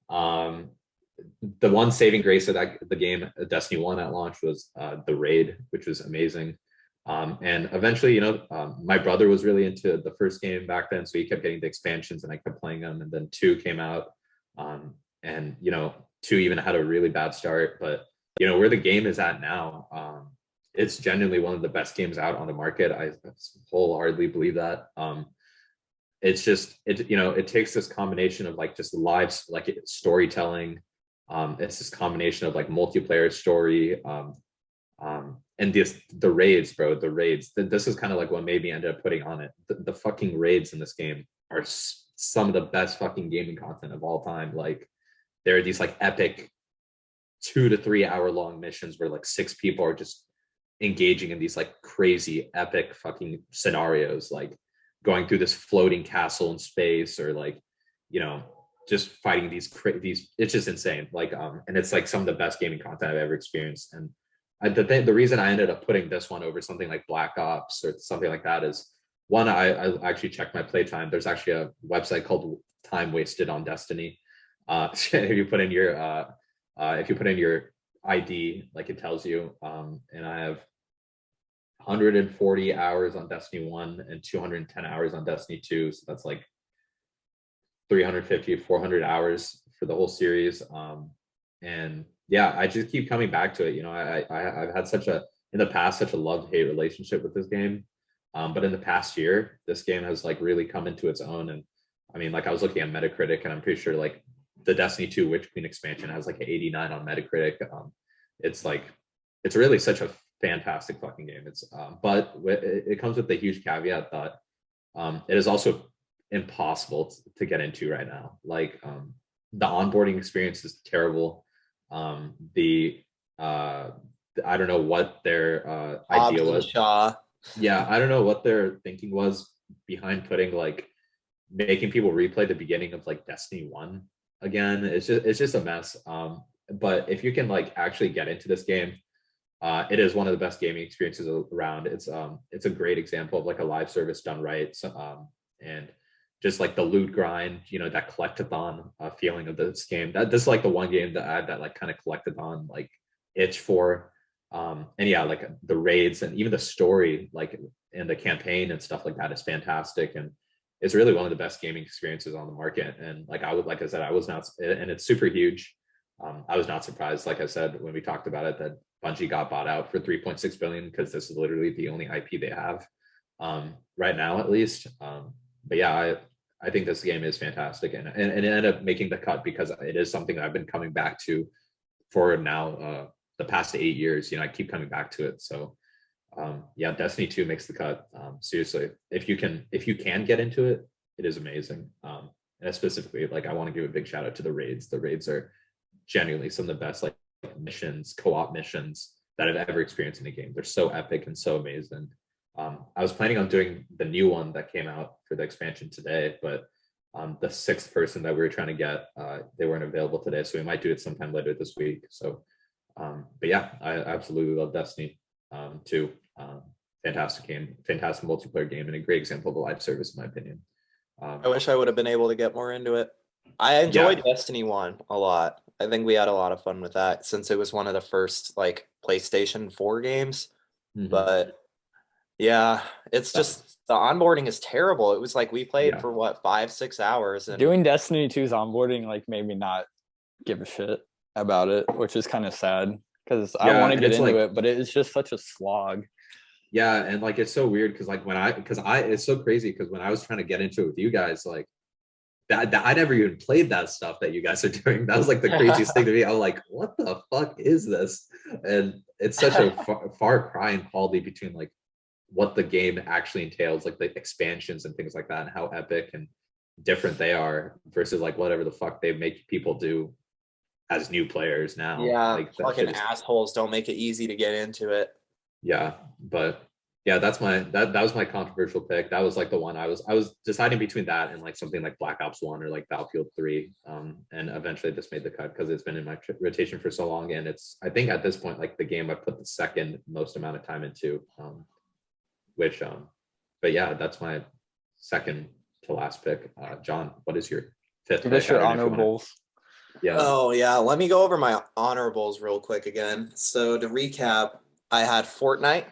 The one saving grace of the game, Destiny 1 at launch, was the raid, which was amazing. And eventually, my brother was really into the first game back then, so he kept getting the expansions and I kept playing them. And then 2 came out, and 2 even had a really bad start. But where the game is at now, it's genuinely one of the best games out on the market. I wholeheartedly believe that. It's just it takes this combination of like just live like storytelling. It's this combination of like multiplayer story, and the raids, bro. The raids. This is kind of like what made me end up putting on it. The fucking raids in this game are some of the best fucking gaming content of all time. Like there are these like epic 2 to 3 hour long missions where like 6 people are just engaging in these like crazy epic fucking scenarios, like going through this floating castle in space, or like just fighting these it's just insane. Like and it's like some of the best gaming content I've ever experienced. And the reason I ended up putting this one over something like Black Ops or something like that is, one, I actually checked my playtime. There's actually a website called Time Wasted on Destiny. If you put in your ID, like it tells you, and I have 140 hours on Destiny 1 and 210 hours on Destiny 2, so that's like 350 400 hours for the whole series. And yeah, I just keep coming back to it. I've had in the past such a love-hate relationship with this game, but in the past year, this game has like really come into its own. And I mean, like I was looking at Metacritic, and I'm pretty sure like the Destiny 2 Witch Queen expansion has like an 89 on Metacritic. It's like it's really such a fantastic fucking game. It's but it comes with the huge caveat that it is also impossible to get into right now. Like the onboarding experience is terrible. The I don't know what their idea was. Yeah, I don't know what their thinking was behind putting like making people replay the beginning of like Destiny 1 again. It's just a mess. But if you can like actually get into this game, it is one of the best gaming experiences around. It's a great example of like a live service done right. So, and just like the loot grind, you know, that collectathon feeling of this game. This is like the one game that I had that like kind of collectathon like itch for. And yeah, like the raids and even the story, like in the campaign and stuff like that is fantastic. And it's really one of the best gaming experiences on the market. And like I said, I was not, and it's super huge. I was not surprised, like I said, when we talked about it, that Bungie got bought out for 3.6 billion because this is literally the only IP they have right now, at least. But yeah, I think this game is fantastic, and it ended up making the cut because it is something that I've been coming back to for now the past 8 years. You know, I keep coming back to it. So yeah, Destiny 2 makes the cut. Seriously, if you can get into it, it is amazing. And specifically, like I want to give a big shout out to the raids. The raids are genuinely some of the best like missions, co-op missions that I've ever experienced in a game. They're so epic and so amazing. I was planning on doing the new one that came out for the expansion today, but the sixth person that we were trying to get, they weren't available today, so we might do it sometime later this week. So, but yeah, I absolutely love Destiny 2. Fantastic game, fantastic multiplayer game, and a great example of a live service, in my opinion. I wish I would have been able to get more into it. I enjoyed Destiny 1 a lot. I think we had a lot of fun with that since it was one of the first like PlayStation 4 games. But yeah, it's just the onboarding is terrible. It was like we played for what 5-6 hours, and doing Destiny 2's onboarding like made me not give a shit about it, which is kind of sad because I want to get into it, but it's just such a slog. Yeah, and like it's so weird because like it's so crazy because when I was trying to get into it with you guys, like that I never even played that stuff that you guys are doing. That was like the craziest thing to me. I was like, what the fuck is this? And it's such a far cry in quality between like what the game actually entails, like the expansions and things like that, and how epic and different they are versus like whatever the fuck they make people do as new players now. Yeah, like fucking assholes don't make it easy to get into it. Yeah, but yeah, that was my controversial pick. That was like the one I was deciding between that and like something like Black Ops 1 or like Battlefield 3. And eventually this made the cut because it's been in my rotation for so long, and it's I think at this point like the game I put the second most amount of time into. But yeah, that's my second to last pick. John, what is your fifth pick? Your honorables. Yeah. Oh yeah, let me go over my honorables real quick again. So to recap, I had Fortnite,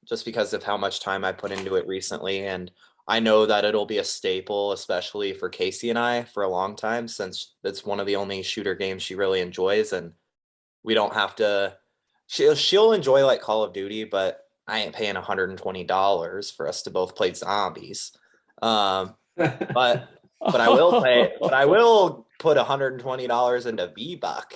just because of how much time I put into it recently, and I know that it'll be a staple, especially for Casey and I, for a long time, since it's one of the only shooter games she really enjoys, and we don't have to. She'll enjoy like Call of Duty, but I ain't paying $120 for us to both play zombies. But I will pay. But I will put $120 into V-Buck.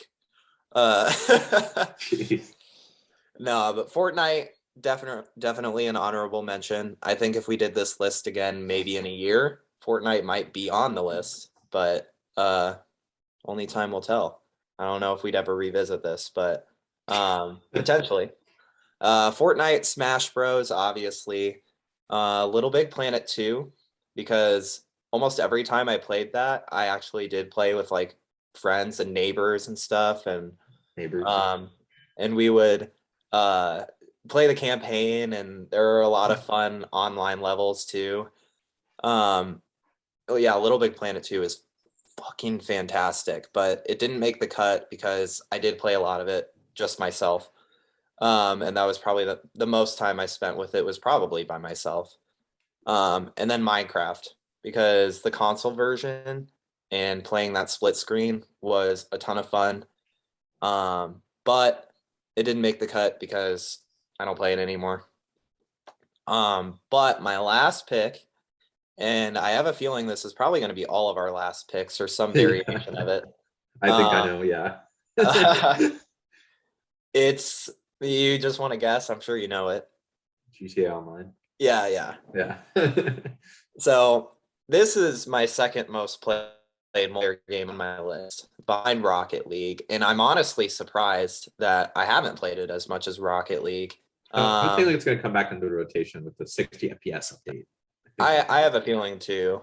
No, but Fortnite definitely an honorable mention. I think if we did this list again, maybe in a year, Fortnite might be on the list, but only time will tell. I don't know if we'd ever revisit this, but potentially. Fortnite, Smash Bros, obviously. Little Big Planet 2, because almost every time I played that, I actually did play with like friends and neighbors and stuff, and we would play the campaign, and there are a lot of fun online levels too. Oh yeah, Little Big Planet 2 is fucking fantastic, but it didn't make the cut because I did play a lot of it just myself. And that was probably the most time I spent with it was probably by myself. And then Minecraft, because the console version and playing that split screen was a ton of fun. But it didn't make the cut because I don't play it anymore. But my last pick And I have a feeling this is probably going to be all of our last picks or some Yeah. variation of it. I think I know. Yeah. It's, you just want to guess? I'm sure you know it. GTA Online. Yeah. Yeah. So this is my second most played multiplayer game on my list, behind Rocket League, and I'm honestly surprised that I haven't played it as much as Rocket League. I have a feeling it's going to come back into rotation with the 60 FPS update. I have a feeling too.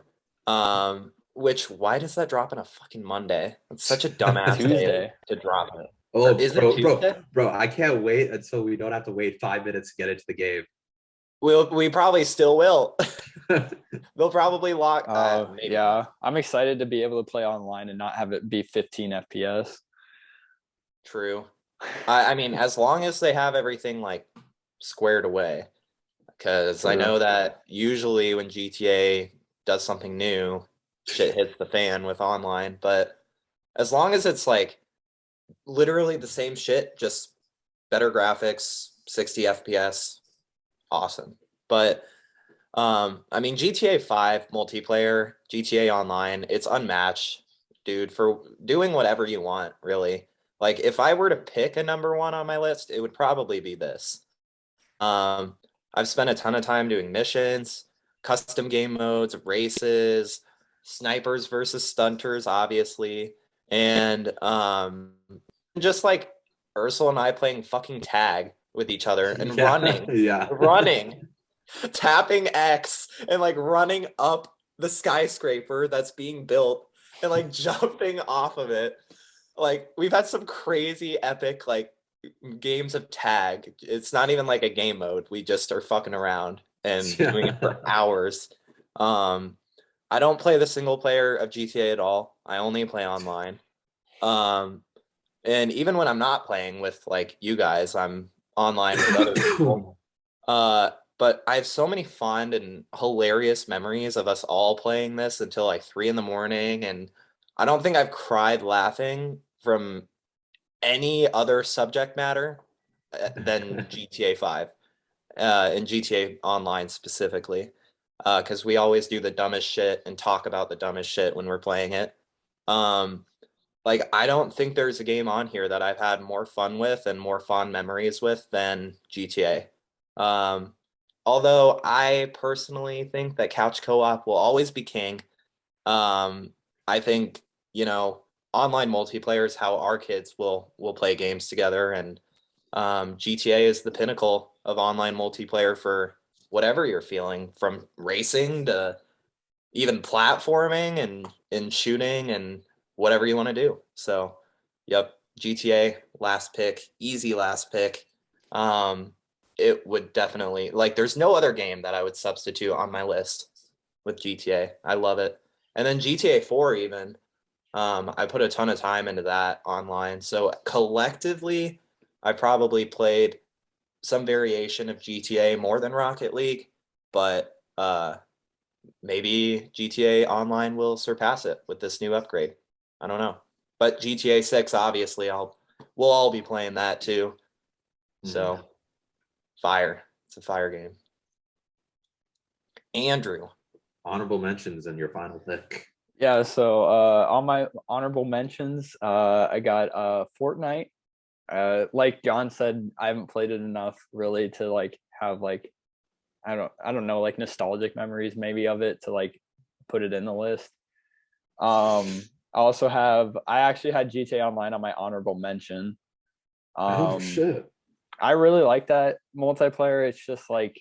Which, why does that drop on a fucking Monday? It's such a dumbass day Tuesday. to drop it. Oh, Is it Tuesday? bro, I can't wait until we don't have to wait 5 minutes to get into the game. We probably still will. They'll probably lock. Maybe. Yeah, I'm excited to be able to play online and not have it be 15 FPS. True. I mean, as long as they have everything like squared away, because I know that usually when GTA does something new, shit hits the fan with online. But as long as it's like literally the same shit, just better graphics, 60 FPS, awesome. But I mean, GTA 5 multiplayer, GTA Online, it's unmatched, dude, for doing whatever you want, really. Like, if I were to pick a number one on my list, it would probably be this. I've spent a ton of time doing missions, custom game modes, races, snipers versus stunters, obviously, and just like Ursula and I playing fucking tag with each other and running, tapping X and like running up the skyscraper that's being built and like jumping off of it. Like, we've had some crazy epic like games of tag. It's not even like a game mode. We just are fucking around and doing it for hours. I don't play the single player of GTA at all. I only play online. And even when I'm not playing with like you guys, I'm online with other people. But I have so many fond and hilarious memories of us all playing this until like 3 a.m. And I don't think I've cried laughing from any other subject matter than GTA 5 and GTA Online specifically. Because we always do the dumbest shit and talk about the dumbest shit when we're playing it. Like, I don't think there's a game on here that I've had more fun with and more fond memories with than GTA. Although I personally think that couch co-op will always be king. I think, online multiplayer is how our kids will play games together, and GTA is the pinnacle of online multiplayer for whatever you're feeling, from racing to even platforming and shooting and whatever you want to do. So, yep, GTA last pick, easy last pick. It would definitely, like, there's no other game that I would substitute on my list with GTA. I love it. And then GTA 4 even, I put a ton of time into that online. So collectively, I probably played some variation of GTA more than Rocket League, but maybe GTA Online will surpass it with this new upgrade. I don't know. But GTA 6, obviously, we'll all be playing that too. So fire. It's a fire game. Andrew. Honorable mentions in your final pick. Yeah, so on my honorable mentions, I got Fortnite. Like John said, I haven't played it enough really to like have like I don't know, like nostalgic memories maybe of it to like put it in the list. I actually had GTA Online on my honorable mention. Oh shit. I really like that multiplayer. It's just like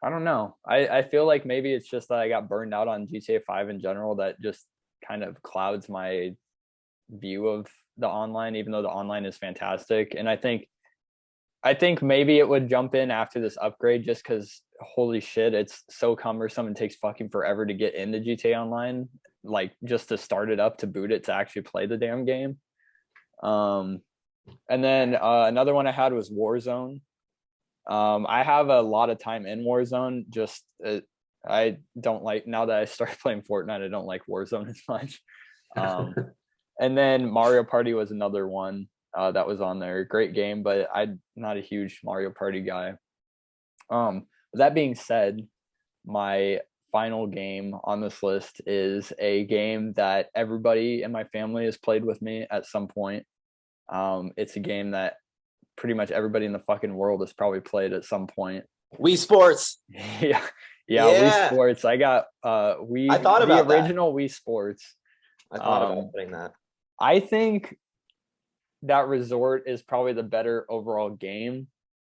I don't know. I feel like maybe it's just that I got burned out on GTA 5 in general, that just kind of clouds my view of the online, even though the online is fantastic. And I think maybe it would jump in after this upgrade, just because holy shit, it's so cumbersome and takes fucking forever to get into GTA Online, like just to start it up, to boot it, to actually play the damn game. And then another one I had was Warzone. I have a lot of time in Warzone. Just I don't like, now that I started playing Fortnite, I don't like Warzone as much. And then Mario Party was another one that was on there. Great game, but I'm not a huge Mario Party guy. That being said, my final game on this list is a game that everybody in my family has played with me at some point. It's a game that pretty much everybody in the fucking world has probably played at some point. Wii Sports. Yeah. Wii Sports. I got I thought about the original Wii Sports. I thought about putting that. I think that Resort is probably the better overall game,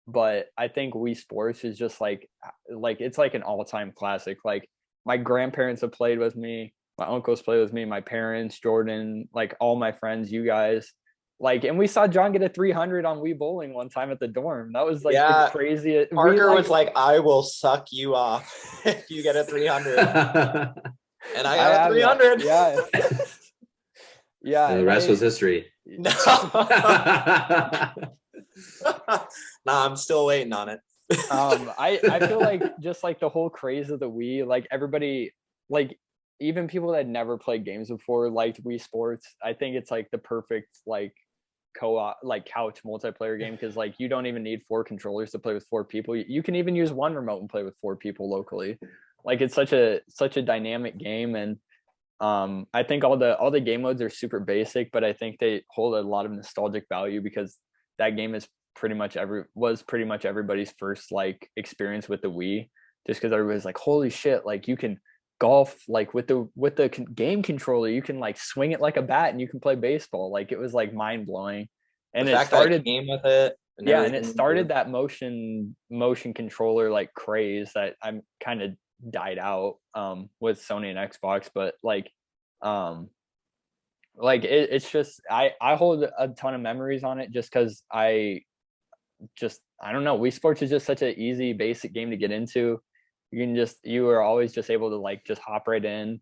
but I think Wii Sports is just like it's like an all-time classic. Like my grandparents have played with me, my uncles played with me, my parents, Jordan, like all my friends, you guys. Like, and we saw John get a 300 on Wii Bowling one time at the dorm. That was like the craziest. Parker was like, "I will suck you off if you get a 300," and I got a 300. Yeah, yeah. And the rest was history. No. Nah, I'm still waiting on it. I feel like just like the whole craze of the Wii, like everybody, like even people that had never played games before liked Wii Sports. I think it's like the perfect like co-op, like couch multiplayer game, because like you don't even need 4 controllers to play with 4 people. You can even use one remote and play with 4 people locally. Like it's such a dynamic game, and I think all the game modes are super basic, but I think they hold a lot of nostalgic value because that game is pretty much everybody's first like experience with the Wii, just because everybody's like, holy shit, like you can golf like with the game controller, you can like swing it like a bat and you can play baseball. Like it was like mind-blowing, and it started game with it, and it started that motion controller like craze that I'm kind of died out with Sony and Xbox, but like it's just I hold a ton of memories on it just because I don't know, Wii Sports is just such an easy basic game to get into. You are always just able to like just hop right in,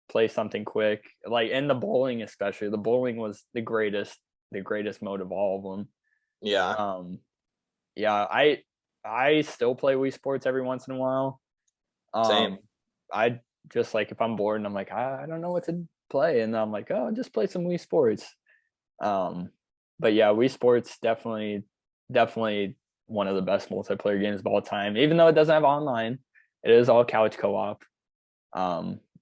play something quick, like, and the bowling especially. The bowling was the greatest mode of all of them. I still play Wii Sports every once in a while. Same. I just like if I'm bored and I'm like I don't know what to play, and I'm like, oh, just play some Wii Sports. But yeah, Wii Sports definitely one of the best multiplayer games of all time. Even though it doesn't have online, it is all couch co-op.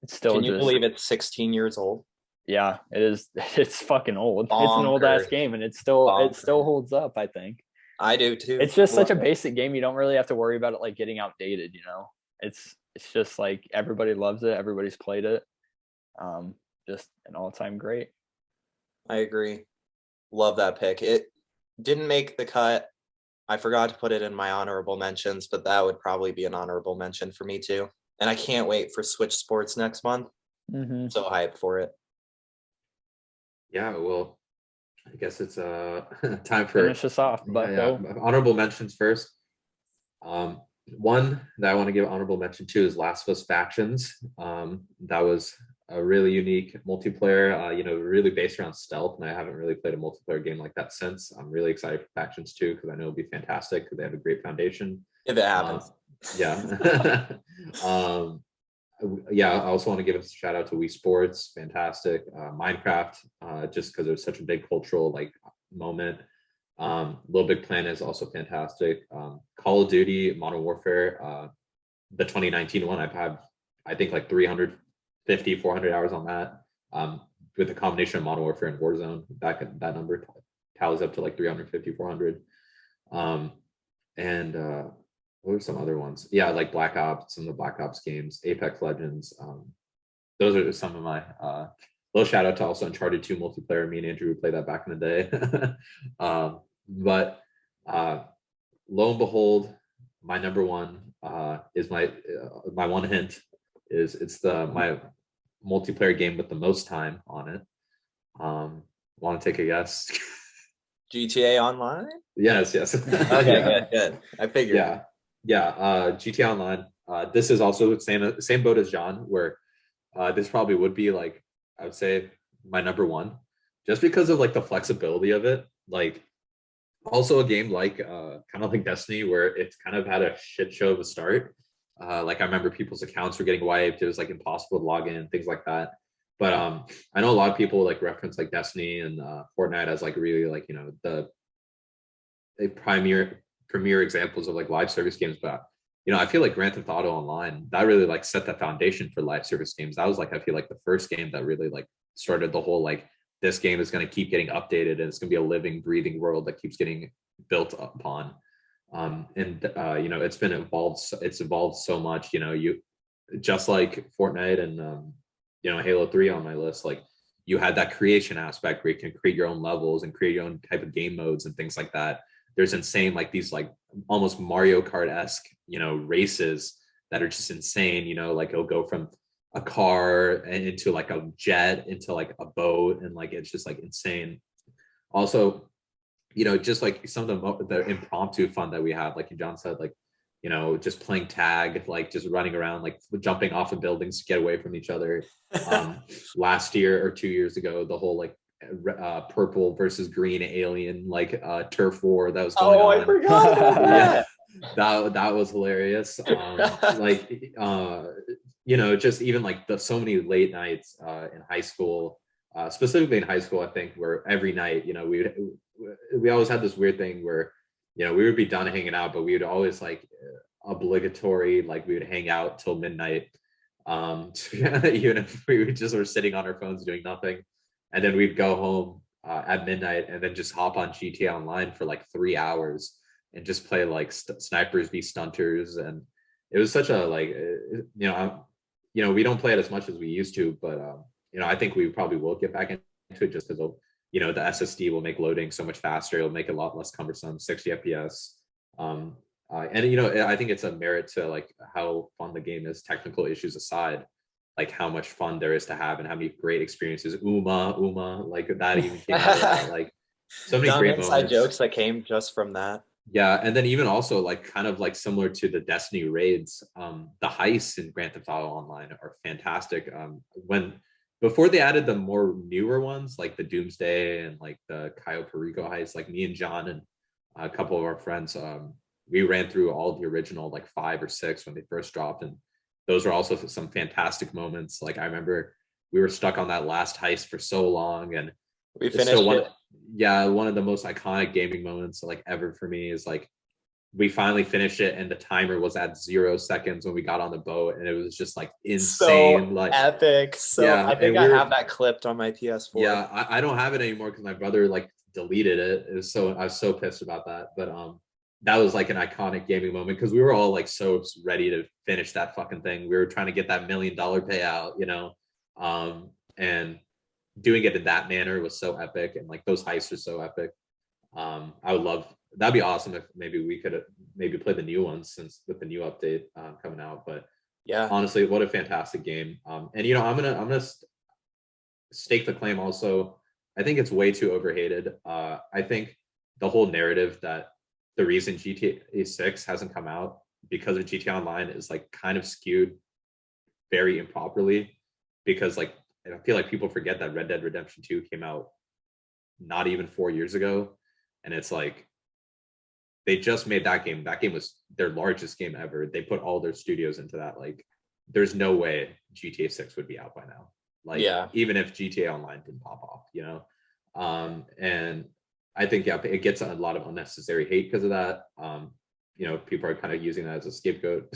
It's still. Can you believe it's 16 years old? Yeah, it is. It's fucking old. Bonkers. It's an old ass game, and it still holds up, I think. I do too. It's just such a basic game. You don't really have to worry about it like getting outdated, you know. It's just like everybody loves it, everybody's played it. Just an all-time great. I agree. Love that pick. It didn't make the cut. I forgot to put it in my honorable mentions, but that would probably be an honorable mention for me too. And I can't wait for Switch Sports next month. Mm-hmm. So hyped for it. Yeah, well, I guess it's time for finish us off. But honorable mentions first. One that I want to give honorable mention to is Last of Us Factions. That was a really unique multiplayer, really based around stealth, and I haven't really played a multiplayer game like that since. I'm really excited for Factions 2 because I know it'll be fantastic because they have a great foundation. If it happens. I also want to give a shout out to Wii Sports, fantastic. Minecraft, just because it was such a big cultural like moment. Little Big Planet is also fantastic. Call of Duty Modern Warfare, the 2019 one, I've had I think like 400 hours on that, with a combination of Modern Warfare and Warzone. That number tallies up to like 350, 400. And what are some other ones? Yeah, like Black Ops, some of the Black Ops games, Apex Legends. Those are some of my little shout out to also Uncharted 2 multiplayer. Me and Andrew would play that back in the day. But lo and behold, my number one is my one hint is it's my multiplayer game with the most time on it. Want to take a guess? GTA Online? Yes. Okay, good. I figured. Yeah. GTA Online. This is also the same boat as John, where this probably would be like, I would say, my number one, just because of like the flexibility of it. Like, also a game like kind of like Destiny, where it's kind of had a shit show of a start. Like I remember people's accounts were getting wiped. It was like impossible to log in, things like that. But I know a lot of people like reference like Destiny and Fortnite as like really like, the premier examples of like live service games. But I feel like Grand Theft Auto Online, that really like set the foundation for live service games. That was like, I feel like the first game that really like started the whole like, this game is going to keep getting updated and it's going to be a living, breathing world that keeps getting built upon. It's evolved so much. You just like Fortnite and Halo 3 on my list, like you had that creation aspect where you can create your own levels and create your own type of game modes and things like that. There's insane, like these like almost Mario Kart-esque, races that are just insane. Like it'll go from a car and into like a jet into like a boat, and like it's just like insane. Also, just like some of the impromptu fun that we have, like John said, like just playing tag, like just running around, like jumping off of buildings to get away from each other. Last year or 2 years ago, the whole like purple versus green alien like turf war that was going on. I forgot about that. That was hilarious. Just even like so many late nights in high school, specifically in high school, I think, where every night, we always had this weird thing where, we would be done hanging out, but we would always like obligatory, like we would hang out till midnight. Even if we were sitting on our phones doing nothing. And then we'd go home at midnight and then just hop on GTA Online for like 3 hours and just play like snipers v stunters. And it was such a like, we don't play it as much as we used to, but I think we probably will get back into it just because the SSD will make loading so much faster. It'll make it a lot less cumbersome, 60 FPS. I think it's a merit to like how fun the game is, technical issues aside, like how much fun there is to have and how many great experiences. Uma, like that even came out of that. Like so many great inside moments. jokes that came just from that. Yeah, and then even also like kind of like similar to the Destiny raids, the heists in Grand Theft Auto Online are fantastic. Before they added the more newer ones like the Doomsday and like the Cayo Perico heist, like me and John and a couple of our friends, we ran through all the original like 5 or 6 when they first dropped, and those are also some fantastic moments. Like I remember we were stuck on that last heist for so long, and we finished it. Yeah, one of the most iconic gaming moments like ever for me is like we finally finished it and the timer was at 0 seconds when we got on the boat, and it was just like insane, so like epic. So yeah, I think I have that clipped on my PS4. Yeah, I don't have it anymore because my brother like deleted it. I was so pissed about that. But that was like an iconic gaming moment because we were all like so ready to finish that fucking thing. We were trying to get that $1 million payout, and doing it in that manner was so epic, and like those heists are so epic. I would love, that'd be awesome if maybe we could maybe play the new ones since with the new update coming out. But yeah, honestly, what a fantastic game. And I'm gonna stake the claim also. I think it's way too overhated. I think the whole narrative that the reason GTA 6 hasn't come out because of GTA Online is like kind of skewed very improperly, because like I feel like people forget that Red Dead Redemption 2 came out not even 4 years ago, and it's like they just made that game. That game was their largest game ever. They put all their studios into that. Like there's no way GTA 6 would be out by now. Like even if GTA Online didn't pop off, and I think it gets a lot of unnecessary hate because of that. People are kind of using that as a scapegoat,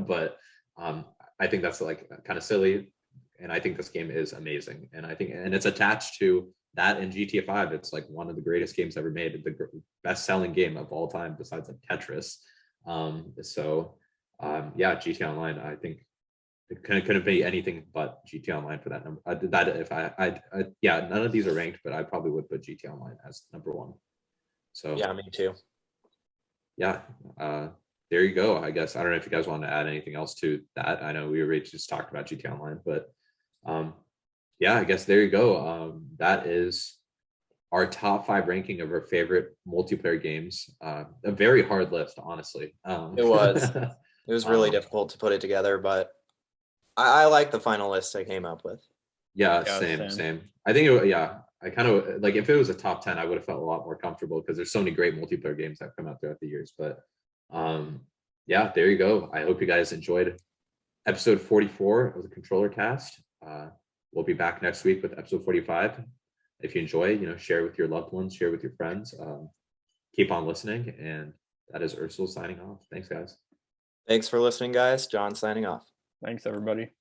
but I think that's like kind of silly. And I think this game is amazing, and it's attached to that and GTA 5. It's like one of the greatest games ever made, the best-selling game of all time besides like Tetris. GTA Online, I think it couldn't be anything but GTA Online for that number. None of these are ranked, but I probably would put GTA Online as number 1. So yeah, me too. Yeah, there you go. I guess I don't know if you guys want to add anything else to that. I know we already just talked about GTA Online, but I guess there you go. That is our top 5 ranking of our favorite multiplayer games. A very hard list, honestly. It was really difficult to put it together, but I like the final list I came up with. Yeah, same. I think I kind of like, if it was a top 10, I would have felt a lot more comfortable because there's so many great multiplayer games that have come out throughout the years. But there you go. I hope you guys enjoyed episode 44 of the ControllerCast. We'll be back next week with episode 45. If you enjoy, share with your loved ones, share with your friends. Keep on listening. And that is Ursula signing off. Thanks, guys. Thanks for listening, guys. John signing off. Thanks, everybody.